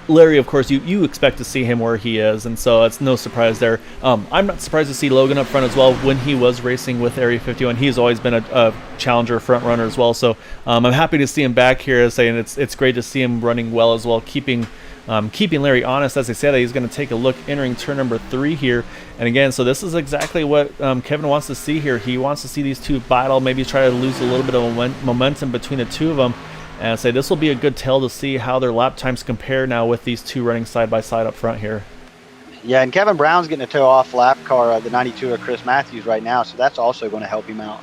Larry, of course, you expect to see him where he is, and so it's no surprise there. I'm not surprised to see Logan up front as well. When he was racing with Area 51, he's always been a challenger front runner as well. So I'm happy to see him back here, and it's great to see him running well as well, keeping Larry honest. As I said, he's going to take a look entering turn number 3 here. And again, so this is exactly what Kevin wants to see here. He wants to see these two battle, maybe try to lose a little bit of momentum between the two of them. And this will be a good tell to see how their lap times compare now with these two running side by side up front here. Yeah, and Kevin Brown's getting a toe off lap car, the 92 of Chris Matthews right now, so that's also going to help him out.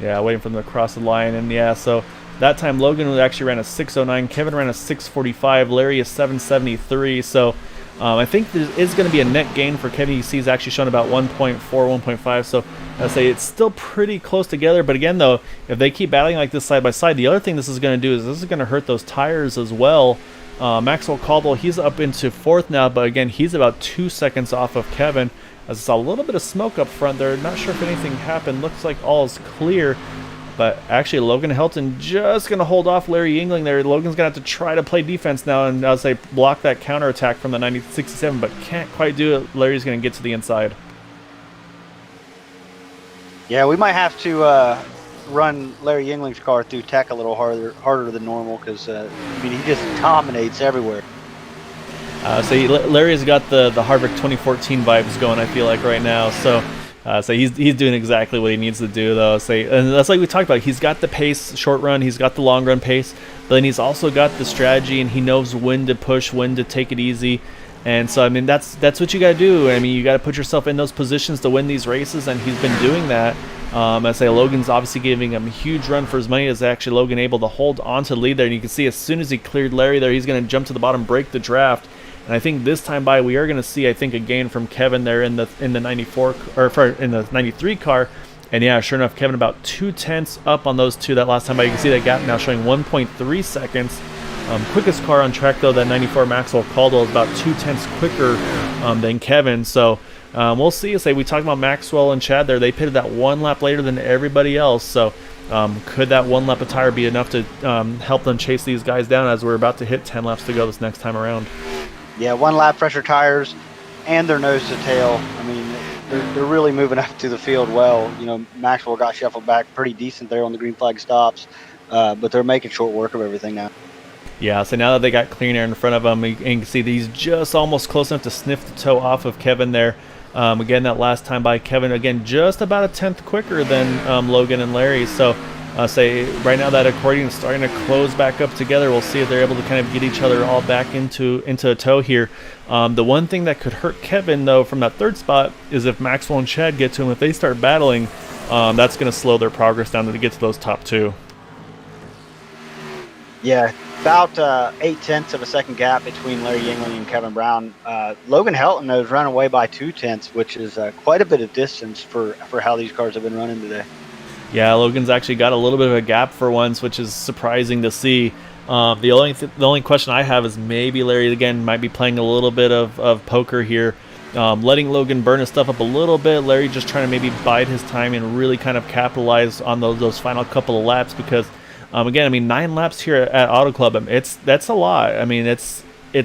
Yeah, waiting for them to cross the line, and yeah, so That time Logan actually ran a 6:09, Kevin ran a 6:45, Larry a 7:73. So I think there is going to be a net gain for Kevin. You see he's actually shown about 1.4, 1.5. So I say it's still pretty close together. But again, though, if they keep battling like this side by side, the other thing this is going to do is this is going to hurt those tires as well. Maxwell Caldwell, he's up into 4th now, but again, he's about 2 seconds off of Kevin. As I saw a little bit of smoke up front there. Not sure if anything happened. Looks like all is clear. But actually, Logan Helton just going to hold off Larry Yingling there. Logan's going to have to try to play defense now and, I'll say, block that counterattack from the 90-67, but can't quite do it. Larry's going to get to the inside. Yeah, we might have to run Larry Yingling's car through tech a little harder than normal because, I mean, he just dominates everywhere. So Larry's got the Harvick 2014 vibes going, I feel like, right now. So he's doing exactly what he needs to do, though. And that's like we talked about. He's got the pace, short run. He's got the long run pace. But then he's also got the strategy, and he knows when to push, when to take it easy. And so, I mean, that's what you got to do. I mean, you got to put yourself in those positions to win these races, and he's been doing that. I say Logan's obviously giving him a huge run for his money. Is actually Logan able to hold on to the lead there? And you can see as soon as he cleared Larry there, he's going to jump to the bottom, break the draft. And I think this time by we are going to see, I think, a gain from Kevin there in the 94 or in the 93 car. And yeah, sure enough, Kevin about 2/10 up on those two that last time by. You can see that gap now showing 1.3 seconds. Quickest car on track though, that 94 Maxwell Caldwell is about 2/10 quicker than Kevin. So we'll see. Say we talked about Maxwell and Chad there. They pitted that 1 lap later than everybody else. So could that 1 lap of tire be enough to help them chase these guys down as we're about to hit 10 laps to go this next time around? Yeah, 1 lap fresher tires and their nose to tail. I mean, they're really moving up to the field well. You know, Maxwell got shuffled back pretty decent there on the green flag stops, but they're making short work of everything now. Yeah, so now that they got clean air in front of them, you can see he's just almost close enough to sniff the toe off of Kevin there. Again, that last time by Kevin, again, just about a 10th quicker than Logan and Larry. So say right now that accordion is starting to close back up together. We'll see if they're able to kind of get each other all back into a tow here. The one thing that could hurt Kevin, though, from that 3rd spot is if Maxwell and Chad get to him. If they start battling, that's going to slow their progress down to get to those top 2. Yeah, about 0.8 of a second gap between Larry Yingling and Kevin Brown. Logan Helton has run away by 0.2, which is quite a bit of distance for how these cars have been running today. Yeah, Logan's actually got a little bit of a gap for once, which is surprising to see. The only question I have is maybe Larry, again, might be playing a little bit of poker here, letting Logan burn his stuff up a little bit. Larry just trying to maybe bide his time and really kind of capitalize on those final couple of laps because, again, I mean, 9 laps here at Auto Club, that's a lot. I mean, it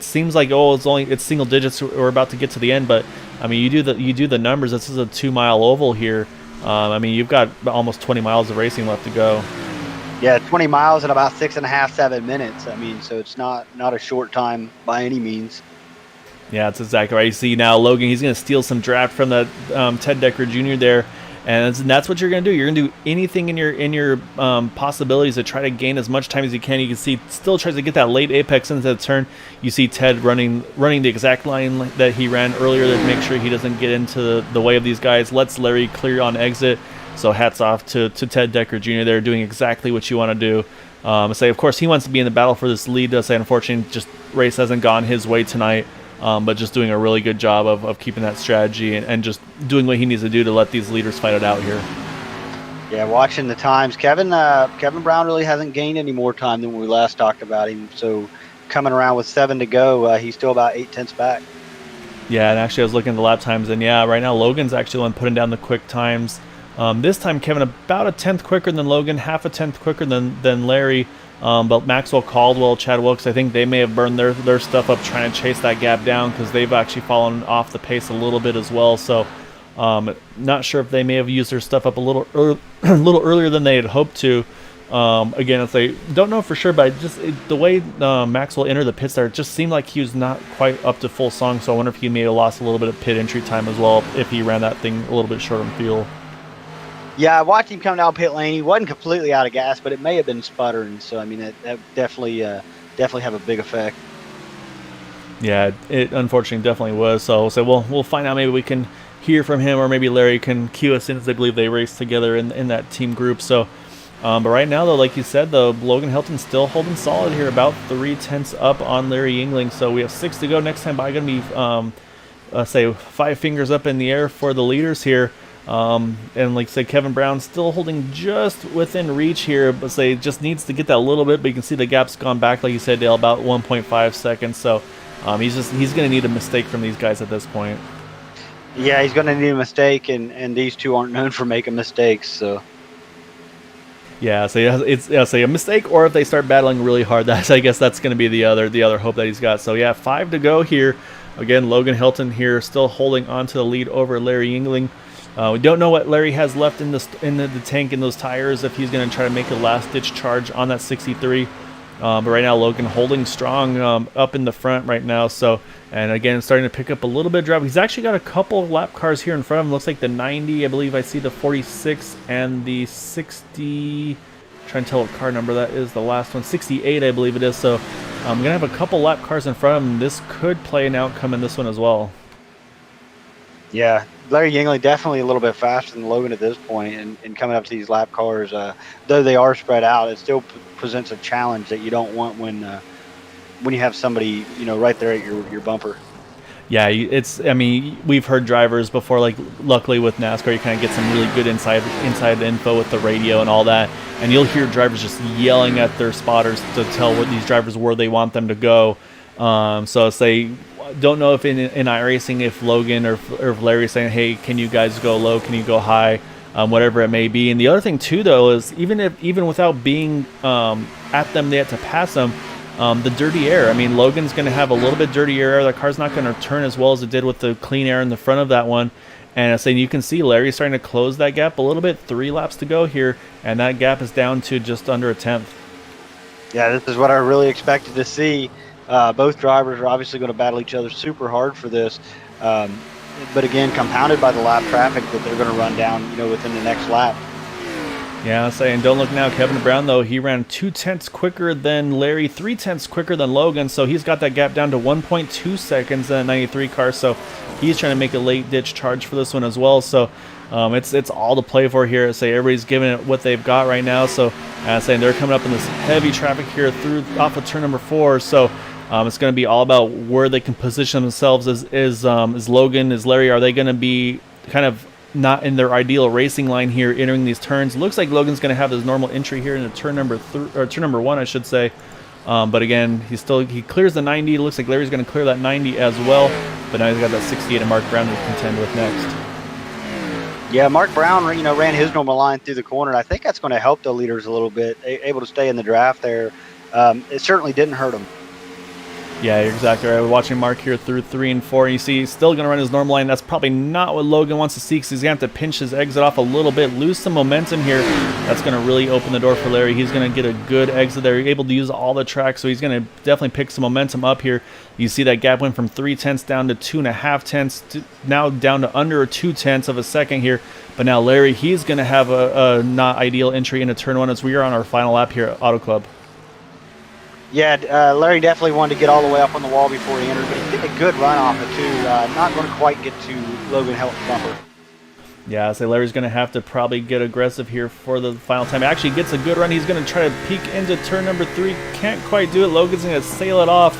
seems like, it's single digits. We're about to get to the end, but I mean, you do the numbers. This is a 2-mile oval here. I mean, you've got almost 20 miles of racing left to go. Yeah, 20 miles in about 6.5, 7 minutes. I mean, so it's not a short time by any means. Yeah, that's exactly right. You see now Logan, he's going to steal some draft from the Ted Decker Jr. there. And that's what you're going to do. You're going to do anything in your possibilities to try to gain as much time as you can. You can see still tries to get that late apex into the turn. You see Ted running the exact line that he ran earlier to make sure he doesn't get into the way of these guys. Lets Larry clear on exit. So hats off to Ted Decker Jr. They're doing exactly what you want to do. Say, of course, he wants to be in the battle for this lead. Say, unfortunately, just race hasn't gone his way tonight. But just doing a really good job of keeping that strategy and just doing what he needs to do to let these leaders fight it out here. Yeah, watching the times, Kevin Brown really hasn't gained any more time than when we last talked about him. So coming around with 7 to go, he's still about 0.8 back. Yeah, and actually I was looking at the lap times, and yeah, right now Logan's actually the one putting down the quick times. This time Kevin about a 10th quicker than Logan, half a 10th quicker than Larry. But Maxwell Caldwell, Chad Wilkes, I think they may have burned their stuff up trying to chase that gap down because they've actually fallen off the pace a little bit as well. So not sure if they may have used their stuff up a little earlier than they had hoped to. Again, if they don't know for sure, but the way Maxwell entered the pits there, it just seemed like he was not quite up to full song. So I wonder if he may have lost a little bit of pit entry time as well if he ran that thing a little bit short on fuel. Yeah, I watched him come down pit lane. He wasn't completely out of gas, but it may have been sputtering. So I mean, that definitely have a big effect. Yeah, it unfortunately definitely was. So we'll find out. Maybe we can hear from him, or maybe Larry can cue us in, as I believe they raced together in that team group. So But right now, though, like you said, though, Logan Helton's still holding solid here, about 3/10 up on Larry Yingling. So we have 6 to go. Next time by, going to be, say, 5 fingers up in the air for the leaders here. And like I said, Kevin Brown still holding just within reach here, but say just needs to get that a little bit. But you can see the gap's gone back, like you said, Dale, about 1.5 seconds. So he's going to need a mistake from these guys at this point. Yeah, he's going to need a mistake, and these two aren't known for making mistakes. So. Yeah, so it's a mistake, or if they start battling really hard, I guess that's going to be the other hope that he's got. So yeah, 5 to go here. Again, Logan Helton here still holding on to the lead over Larry Yingling. We don't know what Larry has left in the tank in those tires, if he's going to try to make a last-ditch charge on that 63. But right now, Logan holding strong up in the front right now. So, and again, starting to pick up a little bit of drive. He's actually got a couple of lap cars here in front of him. Looks like the 90, I believe I see the 46 and the 60. Trying to tell what car number that is. The last one, 68, I believe it is. So, I'm going to have a couple lap cars in front of him. This could play an outcome in this one as well. Yeah, Larry Yingling definitely a little bit faster than Logan at this point, and coming up to these lap cars, though they are spread out, it still presents a challenge that you don't want when you have somebody right there at your bumper. Yeah, I mean, we've heard drivers before, like luckily with NASCAR, you kind of get some really good inside info with the radio and all that, and you'll hear drivers just yelling at their spotters to tell what these drivers where they want them to go. So say, don't know if in iRacing, if Logan or if Larry's saying, hey, can you guys go low, can you go high, whatever it may be. And the other thing too, though, is even without being at them, they have to pass them. The dirty air. I mean, Logan's going to have a little bit dirty air. The car's not going to turn as well as it did with the clean air in the front of that one. And saying you can see Larry's starting to close that gap a little bit. 3 laps to go here, and that gap is down to just under a tenth. Yeah, this is what I really expected to see. Both drivers are obviously going to battle each other super hard for this. But again, compounded by the lap traffic that they're going to run down, within the next lap. Yeah, I'm saying, don't look now. Kevin Brown, though, he ran 2/10 quicker than Larry, 3/10 quicker than Logan, so he's got that gap down to 1.2 seconds in that 93 car. So he's trying to make a late-ditch charge for this one as well. So it's all to play for here. Say everybody's giving it what they've got right now. So saying they're coming up in this heavy traffic here off of turn number 4. So it's going to be all about where they can position themselves. Is Logan, is Larry, are they going to be kind of not in their ideal racing line here entering these turns? Looks like Logan's going to have his normal entry here into turn number 1, I should say. But again, he clears the 90. Looks like Larry's going to clear that 90 as well. But now he's got that 68 and Mark Brown to contend with next. Yeah, Mark Brown, ran his normal line through the corner. I think that's going to help the leaders a little bit. Able to stay in the draft there. It certainly didn't hurt him. Yeah, you're exactly right. We're watching Mark here through 3 and 4. And you see he's still going to run his normal line. That's probably not what Logan wants to see, because he's going to have to pinch his exit off a little bit, lose some momentum here. That's going to really open the door for Larry. He's going to get a good exit there. He's able to use all the track, so he's going to definitely pick some momentum up here. You see that gap went from 3/10 down to 2.5, now down to under 2/10 of a second here. But now Larry, he's going to have a not ideal entry into turn 1 as we are on our final lap here at Auto Club. Yeah, Larry definitely wanted to get all the way up on the wall before he entered, but he did a good run off it too. Not going to quite get to Logan Helton's bumper. Yeah, so Larry's going to have to probably get aggressive here for the final time. Actually gets a good run. He's going to try to peek into turn number 3. Can't quite do it. Logan's going to sail it off.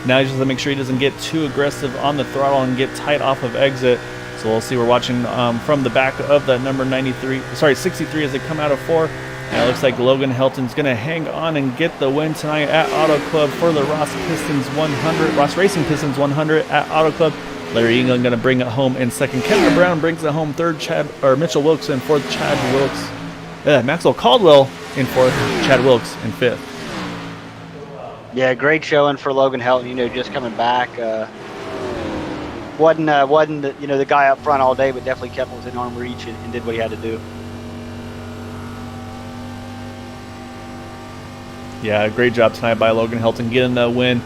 Now he's just going to make sure he doesn't get too aggressive on the throttle and get tight off of exit. So we'll see. We're watching from the back of that number 63 as they come out of 4. And it looks like Logan Helton's going to hang on and get the win tonight at Auto Club for the Ross Racing Pistons 100 at Auto Club. Larry Yingling going to bring it home in second. Kevin Brown brings it home third. Mitchell Wilkes in fourth. Maxwell Caldwell in fourth. Chad Wilkes in fifth. Yeah, great showing for Logan Helton. Just coming back. Wasn't the guy up front all day, but definitely kept within arm reach and did what he had to do. Yeah, great job tonight by Logan Helton getting that win.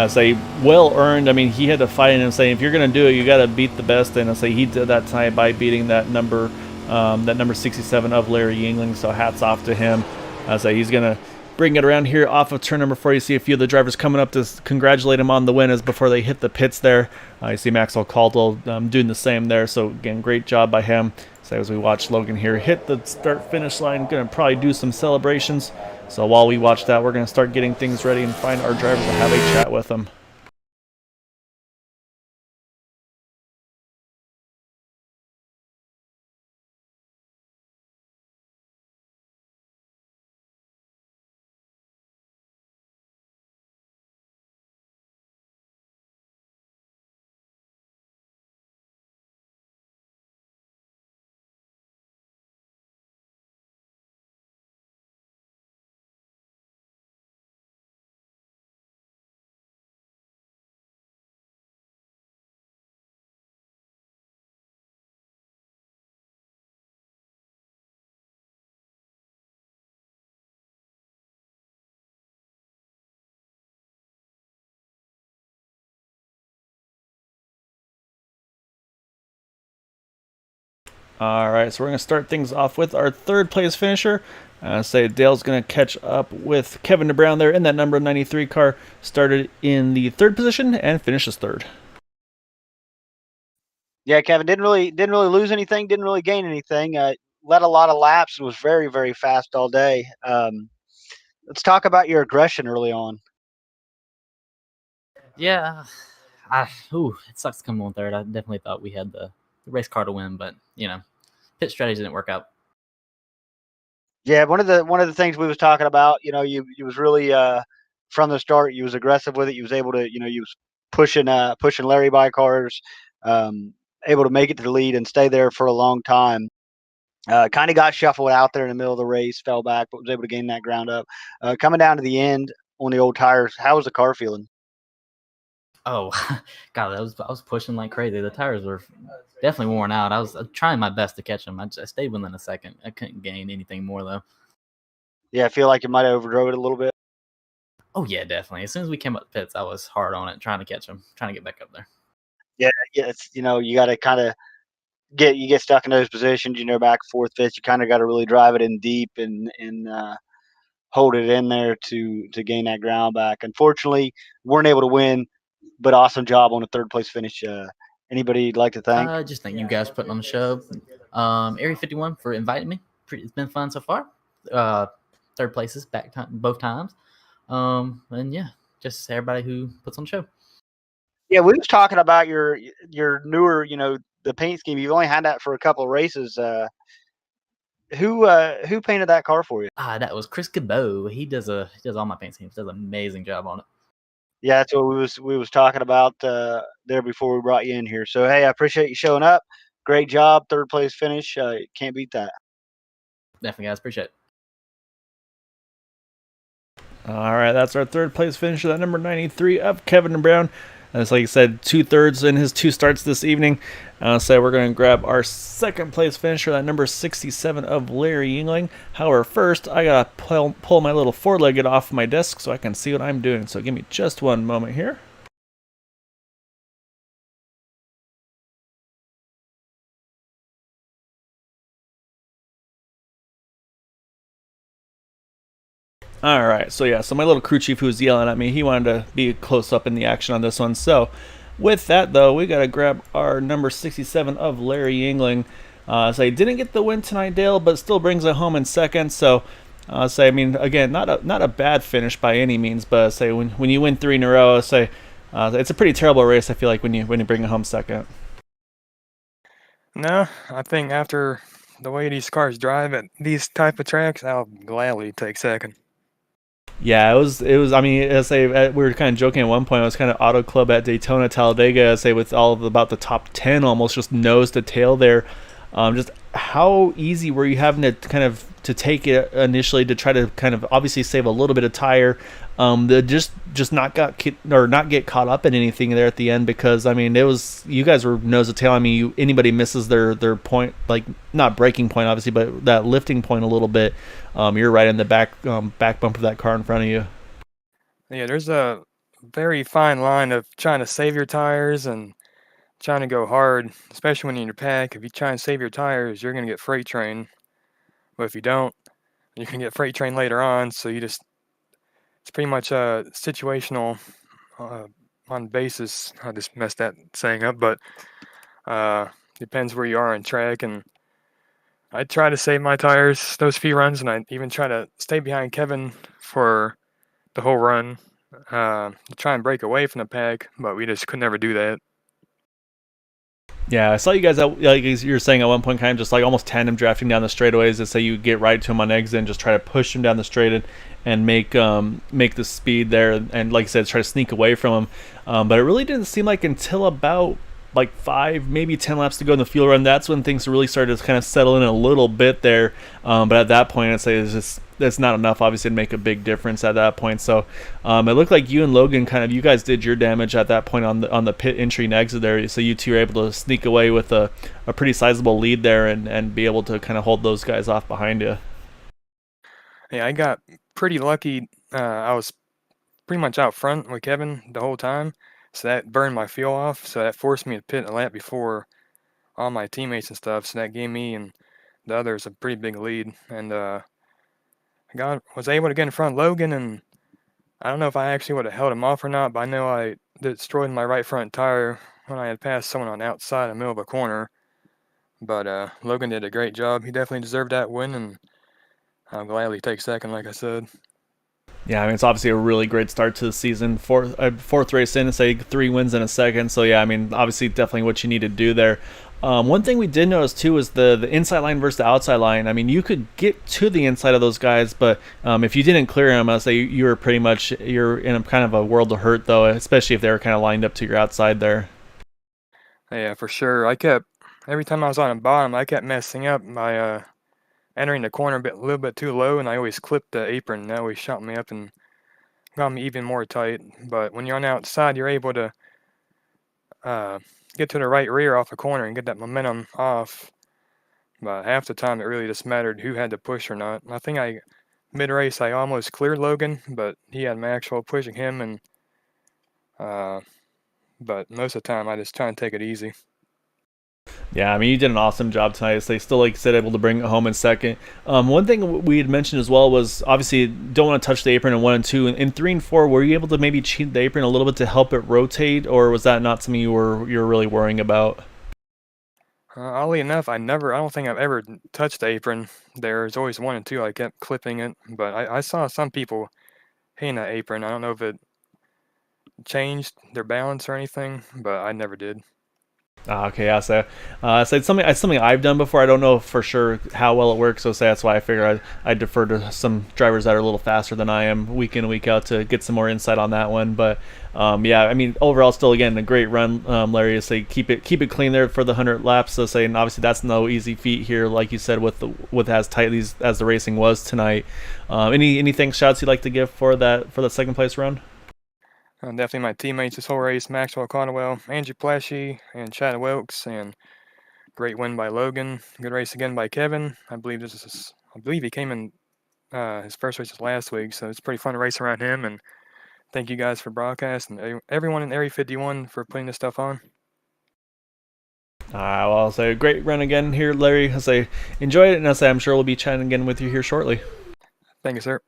Say well earned. I mean, he had to fight in and say, if you're going to do it, you got to beat the best. And I say he did that tonight by beating that number 67 of Larry Yingling. So hats off to him. I say he's going to bring it around here off of turn number 4. You see a few of the drivers coming up to congratulate him on the win as before they hit the pits there. You see Maxwell Caldwell doing the same there. So again, great job by him. So as we watch Logan here hit the start finish line, gonna probably do some celebrations. So while we watch that, we're gonna start getting things ready and find our drivers to have a chat with them. All right, so we're going to start things off with our third place finisher. Say Dale's going to catch up with Kevin DeBrown there in that number 93 car. Started in the third position and finishes third. Yeah, Kevin didn't really lose anything, didn't really gain anything. Led a lot of laps and was very, very fast all day. Let's talk about your aggression early on. Yeah, it sucks to come on third. I definitely thought we had the race car to win, but pit strategy didn't work out. Yeah, one of the things we was talking about, you was really from the start, you was aggressive with it. You was able to, you was pushing Larry by cars, able to make it to the lead and stay there for a long time. Kind of got shuffled out there in the middle of the race, fell back, but was able to gain that ground up. Coming down to the end on the old tires, how was the car feeling? Oh, God, I was pushing like crazy. The tires were definitely worn out. I was trying my best to catch them. I stayed within a second. I couldn't gain anything more though. Yeah, I feel like you might have overdrove it a little bit. Oh yeah, definitely. As soon as we came up the pits, I was hard on it, trying to catch them, trying to get back up there. Yeah, it's you got to kind of get stuck in those positions. Back and forth fifth. You kind of got to really drive it in deep and hold it in there to gain that ground back. Unfortunately, weren't able to win, but awesome job on a third place finish. Anybody you'd like to thank? Just thank you guys for putting on the show. Area 51 for inviting me. It's been fun so far. Third places both times. And yeah, just everybody who puts on the show. Yeah, we was talking about your newer, the paint scheme. You've only had that for a couple of races. Who painted that car for you? That was Chris Cabot. He does all my paint schemes. Does an amazing job on it. Yeah, that's what we was talking about there before we brought you in here. So hey, I appreciate you showing up. Great job, third place finish. Can't beat that. Definitely, guys, appreciate it. All right, that's our third place finisher, that number 93 of Kevin DeBrown. As like I said, 2/3 in his 2 starts this evening. So we're going to grab our second place finisher, that number 67 of Larry Yingling. However, first I got to pull my little four-legged off my desk so I can see what I'm doing. So give me just one moment here. All right, so yeah, so my little crew chief who was yelling at me, he wanted to be close up in the action on this one. So with that, though, we got to grab our number 67 of Larry Yingling. So he didn't get the win tonight, Dale, but still brings it home in second. So I mean, again, not a bad finish by any means, but say when you win 3 in a row, it's a pretty terrible race, I feel like, when you bring it home second. No, I think after the way these cars drive at these type of tracks, I'll gladly take second. Yeah, it was. I mean, we were kind of joking at one point. It was kind of Auto Club at Daytona, Talladega. With all of about the top 10, almost just nose to tail there. Just how easy were you having to kind of to take it initially to try to kind of obviously save a little bit of tire, just not get caught up in anything there at the end, because I mean you guys were nose to tail. I mean anybody misses their point, like not braking point obviously, but that lifting point a little bit, you're right in the back bump of that car in front of you. Yeah, there's a very fine line of trying to save your tires and trying to go hard, especially when you're in your pack. If you try and save your tires, you're going to get freight train. But if you don't, you can get freight train later on. So it's pretty much situational on basis. I just messed that saying up, but depends where you are on track. And I try to save my tires those few runs, and I even try to stay behind Kevin for the whole run to try and break away from the pack, but we just could never do that. Yeah, I saw you guys out, like you were saying at one point, kind of just like almost tandem drafting down the straightaways to say you get right to him on exit and just try to push him down the straight and make the speed there, and like I said, try to sneak away from him. But it really didn't seem like until about like 5, maybe 10 laps to go in the fuel run, that's when things really started to kind of settle in a little bit there. But at that point, I'd say that's not enough, obviously, to make a big difference at that point. So it looked like you and Logan you guys did your damage at that point on the pit entry and exit there. So you two were able to sneak away with a pretty sizable lead there and be able to kind of hold those guys off behind you. Yeah, I got pretty lucky. I was pretty much out front with Kevin the whole time, so that burned my fuel off. So that forced me to pit a lap before all my teammates and stuff. So that gave me and the others a pretty big lead, and I was able to get in front of Logan. And I don't know if I actually would have held him off or not, but I know I destroyed my right front tire when I had passed someone on the outside in the middle of a corner. But Logan did a great job. He definitely deserved that win, and I'll gladly take second, like I said. Yeah, I mean, it's obviously a really great start to the season. Fourth race in, say 3 wins in a second. So, yeah, I mean, obviously definitely what you need to do there. One thing we did notice, too, was the inside line versus the outside line. I mean, you could get to the inside of those guys, but if you didn't clear them, I'd say you're in a kind of a world of hurt, though, especially if they were kind of lined up to your outside there. Yeah, for sure. Every time I was on the bottom, I kept messing up by entering the corner a little bit too low, and I always clipped the apron, and that always shot me up and got me even more tight. But when you're on the outside, you're able to get to the right rear off the corner and get that momentum off. But half the time, it really just mattered who had to push or not. And I think mid-race, I almost cleared Logan, but he had Maxwell pushing him, and but most of the time, I just try and take it easy. Yeah, I mean, you did an awesome job tonight. So they still, like I said, able to bring it home in second. One thing we had mentioned as well was obviously don't want to touch the apron in 1 and 2. In 3 and 4, were you able to maybe cheat the apron a little bit to help it rotate, or was that not something you were really worrying about? Oddly enough, I don't think I've ever touched the apron. There's always 1 and 2. I kept clipping it, but I saw some people hitting that apron. I don't know if it changed their balance or anything, but I never did. Okay, yeah, so it's something I've done before. I don't know for sure how well it works, so that's why I figure I defer to some drivers that are a little faster than I am week in and week out to get some more insight on that one. But yeah, I mean, overall, still again a great run, Larry. Say keep it clean there for the 100 laps. So say, and obviously that's no easy feat here, like you said, with as tight as the racing was tonight. Anything shots you'd like to give for the second place run? Definitely my teammates this whole race, Maxwell Caldwell, Andrew Plashy, and Chad Wilkes, and great win by Logan. Good race again by Kevin. I believe he came in his first race last week, so it's pretty fun to race around him. And thank you guys for broadcast and everyone in Area 51 for putting this stuff on. Well, I'll say a great run again here, Larry. I'll say enjoy it, and I'll say I'm sure we'll be chatting again with you here shortly. Thank you, sir.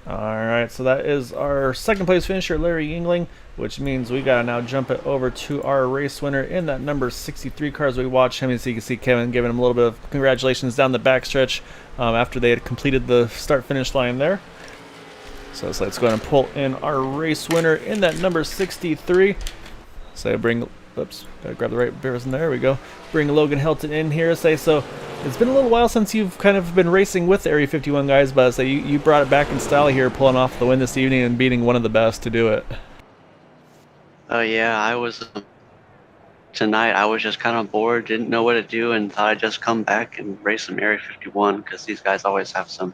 Alright, so that is our second place finisher, Larry Yingling, which means we gotta now jump it over to our race winner in that number 63 car as we watch him. And so you can see Kevin giving him a little bit of congratulations down the backstretch after they had completed the start-finish line there. So let's go ahead and pull in our race winner in that number 63. So gotta grab the right person. There we go. Bring Logan Helton in here. So it's been a little while since you've kind of been racing with the Area 51 guys, but you brought it back in style here, pulling off the win this evening and beating one of the best to do it. Oh yeah, I was tonight. I was just kind of bored, didn't know what to do, and thought I'd just come back and race some Area 51 because these guys always have some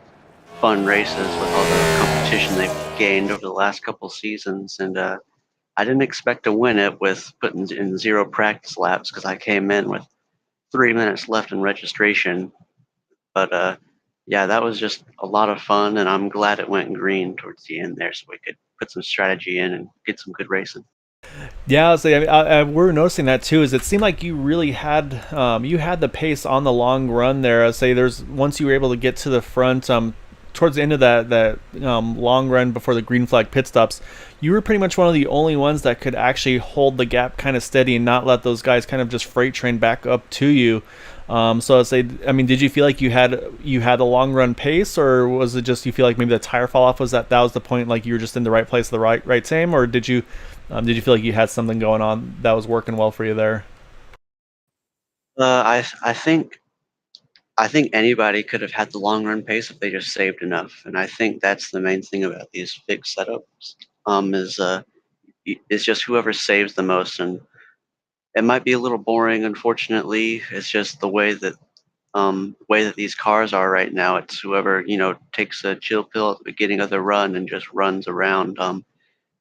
fun races with all the competition they've gained over the last couple seasons. And I didn't expect to win it with putting in 0 practice laps because I came in with 3 minutes left in registration. But yeah, that was just a lot of fun, and I'm glad it went green towards the end there so we could put some strategy in and get some good racing. Yeah, we're noticing that too. Is it seemed like you really had the pace on the long run there. Once you were able to get to the front towards the end of that long run before the green flag pit stops, you were pretty much one of the only ones that could actually hold the gap kind of steady and not let those guys kind of just freight train back up to you. So I'd say, I mean, did you feel like you had a long run pace, or was it just you feel like maybe the tire fall off was that was the point, like you were just in the right place at the right time, or did you feel like you had something going on that was working well for you there? I think anybody could have had the long run pace if they just saved enough, and I think that's the main thing about these fixed setups. Is just whoever saves the most, and it might be a little boring. Unfortunately, it's just the way that these cars are right now. It's whoever takes a chill pill at the beginning of the run and just runs around.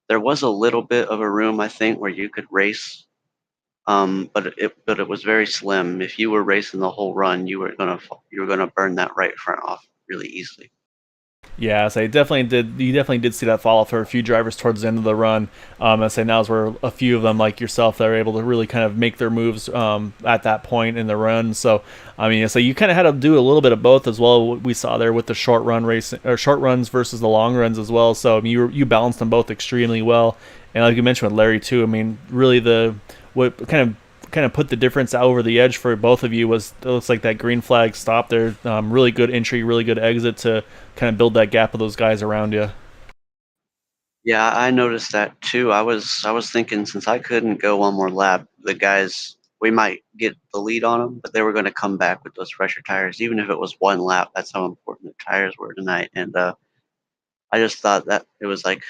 There was a little bit of a room I think where you could race, but it was very slim. If you were racing the whole run, you were gonna burn that right front off really easily. Yeah, so definitely did. You definitely did see that fall off for a few drivers towards the end of the run. I say now is where a few of them, like yourself, that are able to really kind of make their moves at that point in the run. So I mean, so you kind of had to do a little bit of both as well. What we saw there with the short run race or short runs versus the long runs as well. So I mean, you balanced them both extremely well. And like you mentioned with Larry too. I mean, really what kind of put the difference out over the edge for both of you was it looks like that green flag stop there. Really good entry, really good exit to kind of build that gap of those guys around you. Yeah, I noticed that too. I was thinking since I couldn't go one more lap, the guys we might get the lead on them, but they were going to come back with those fresher tires, even if it was one lap. That's how important the tires were tonight, and I just thought that it was like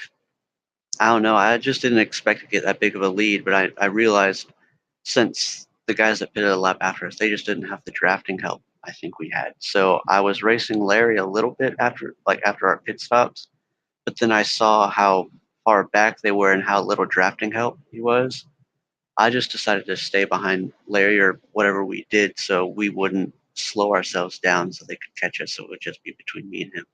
I don't know. I just didn't expect to get that big of a lead, but I realized since the guys that pitted a lap after us, they just didn't have the drafting help I think we had. So I was racing Larry a little bit after our pit stops, but then I saw how far back they were and how little drafting help he was. I just decided to stay behind Larry or whatever we did so we wouldn't slow ourselves down so they could catch us. So it would just be between me and him.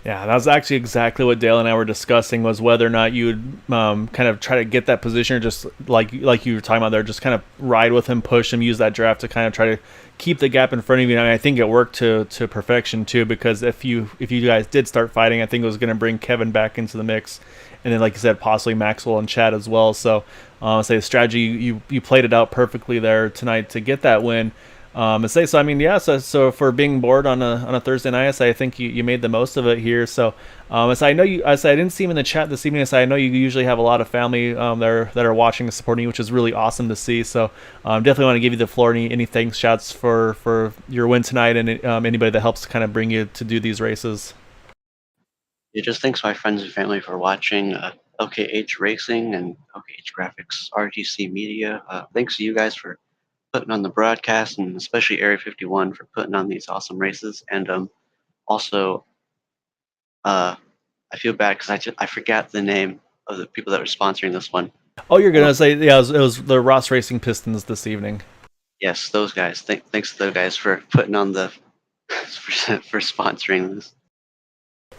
Yeah, that was actually exactly what Dale and I were discussing, was whether or not you would kind of try to get that position, or just like you were talking about there, just kind of ride with him, push him, use that draft to kind of try to keep the gap in front of you. I mean, I think it worked to perfection too, because if you guys did start fighting, I think it was going to bring Kevin back into the mix, and then like you said, possibly Maxwell and Chad as well. So, say the strategy you played it out perfectly there tonight to get that win. So I mean, yeah. So for being bored on a Thursday night, I think you made the most of it here. So, I know you. I didn't see him in the chat this evening. I know you usually have a lot of family that are watching and supporting you, which is really awesome to see. So, definitely want to give you the floor. Any thanks, shouts for your win tonight, and anybody that helps to kind of bring you to do these races. Yeah, just thanks to my friends and family for watching LKH Racing and LKH Graphics, RTC Media. Thanks to you guys for putting on the broadcast, and especially Area 51 for putting on these awesome races. And also, I feel bad because I forgot the name of the people that were sponsoring this one. Oh, you're gonna say yeah? It was the Ross Racing Pistons this evening. Yes, those guys. Thanks to those guys for putting on the for sponsoring this.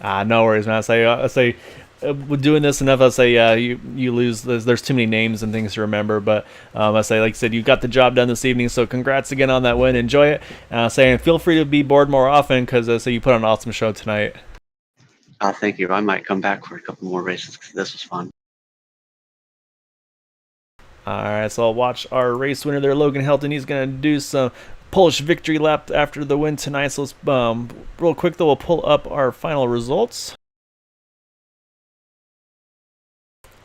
No worries, man. I say, with doing this enough, I say, you lose. There's too many names and things to remember. But I say, like I said, you got the job done this evening. So congrats again on that win. Enjoy it. And feel free to be bored more often, because I say you put on an awesome show tonight. Thank you. I might come back for a couple more races because this was fun. All right, so I'll watch our race winner there, Logan Helton. He's gonna do some Polish victory lap after the win tonight. So let's real quick though, we'll pull up our final results.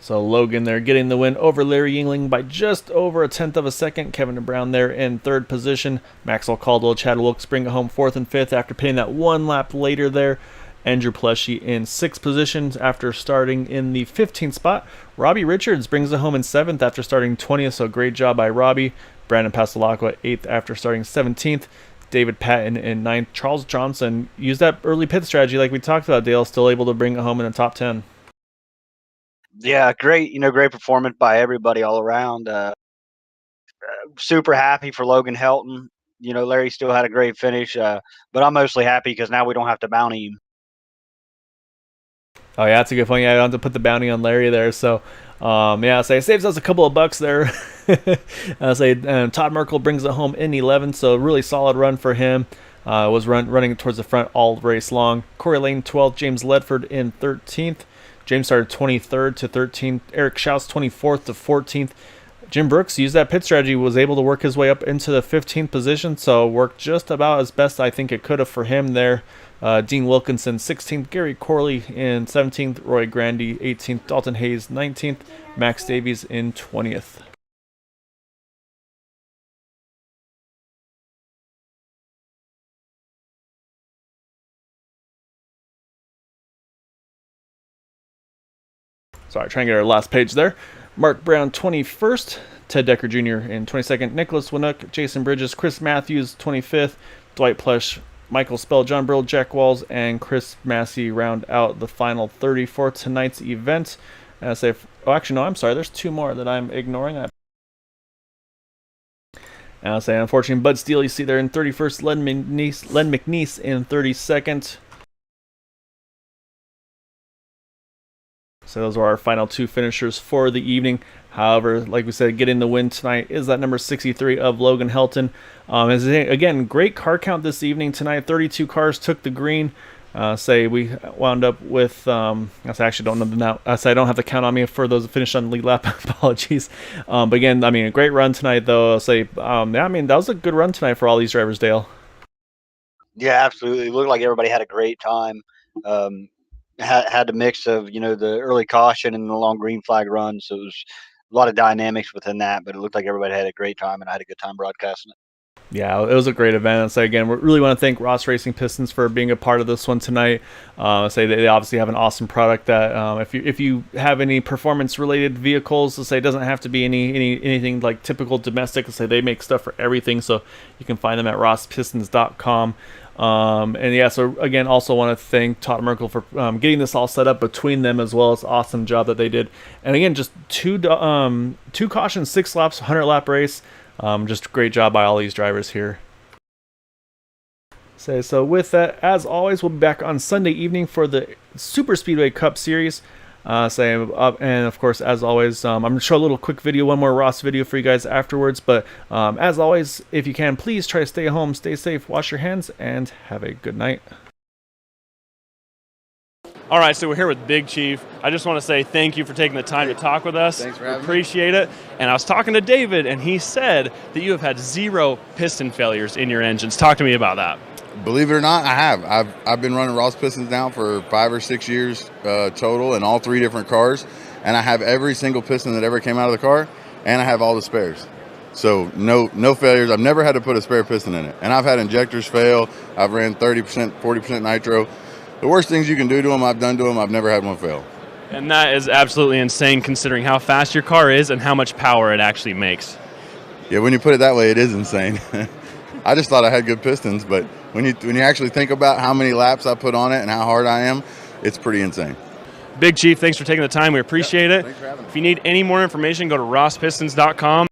So Logan there getting the win over Larry Yingling by just over a tenth of a second. Kevin Brown there in third position. Maxwell Caldwell, Chad Wilkes bring it home fourth and fifth after pitting that one lap later there. Andrew Pleshy in sixth position after starting in the 15th spot. Robbie Richards brings it home in seventh after starting 20th, so great job by Robbie. Brandon Pastelacqua eighth after starting 17th. David Patton in ninth. Charles Johnson used that early pit strategy like we talked about, Dale, still able to bring it home in the top 10. Yeah, great. Great performance by everybody all around. Super happy for Logan Helton. Larry still had a great finish, but I'm mostly happy because now we don't have to bounty him. Oh yeah, that's a good point. Yeah, I don't have to put the bounty on Larry there. So, yeah, so it saves us a couple of bucks there. Todd Merkel brings it home in 11th, so really solid run for him. Was running towards the front all race long. Corey Lane 12th, James Ledford in 13th. James started 23rd to 13th. Eric Schaus 24th to 14th. Jim Brooks used that pit strategy, was able to work his way up into the 15th position, so worked just about as best I think it could have for him there. Dean Wilkinson 16th, Gary Corley in 17th, Roy Grandy 18th, Dalton Hayes 19th, Max Davies in 20th. Sorry, trying to get our last page there. Mark Brown 21st, Ted Decker Jr. in 22nd, Nicholas Winook, Jason Bridges, Chris Matthews 25th, Dwight Plush, Michael Spell, John Brill, Jack Walls, and Chris Massey round out the final 30 for tonight's event. And I say, oh, actually, no, I'm sorry. There's 2 more that I'm ignoring. And I'll say, unfortunately, Bud Steele, you see there in 31st, Len McNeese in 32nd. So those are our final 2 finishers for the evening. However, like we said, getting the win tonight is that number 63 of Logan Helton. Again, great car count this evening tonight. 32 cars took the green. We wound up with, I actually don't know now. I don't have the count on me for those that finished on the lead lap. Apologies. But again, a great run tonight, though. That was a good run tonight for all these drivers, Dale. Yeah, absolutely. It looked like everybody had a great time. Had a mix of, the early caution and the long green flag run. So it was a lot of dynamics within that, but it looked like everybody had a great time, and I had a good time broadcasting it. Yeah, it was a great event. Again, we really want to thank Ross Racing Pistons for being a part of this one tonight. They obviously have an awesome product that if you have any performance related vehicles, it doesn't have to be anything like typical domestic. They make stuff for everything, so you can find them at rosspistons.com. So again, also want to thank Todd Merkel for getting this all set up between them as well. It's an awesome job that they did. And again, just two cautions, 6 laps, 100 lap race. Just a great job by all these drivers here. So with that, as always, we'll be back on Sunday evening for the Super Speedway Cup Series. And of course, as always, I'm going to show a little quick video, one more Ross video for you guys afterwards. But as always, if you can, please try to stay home, stay safe, wash your hands, and have a good night. All right, so we're here with Big Chief. I just want to say thank you for taking the time to talk with us. Thanks for having me. Appreciate it. And I was talking to David, and he said that you have had 0 piston failures in your engines. Talk to me about that. Believe it or not, I have. I've been running Ross Pistons now for 5 or 6 years total in all 3 different cars, and I have every single piston that ever came out of the car, and I have all the spares. So no failures. I've never had to put a spare piston in it, and I've had injectors fail. I've ran 30%, 40% nitro. The worst things you can do to them, I've done to them. I've never had one fail. And that is absolutely insane considering how fast your car is and how much power it actually makes. Yeah, when you put it that way, it is insane. I just thought I had good pistons, but when you actually think about how many laps I put on it and how hard I am, it's pretty insane. Big Chief, thanks for taking the time. We appreciate it. Thanks for having me. If you need any more information, go to rosspistons.com.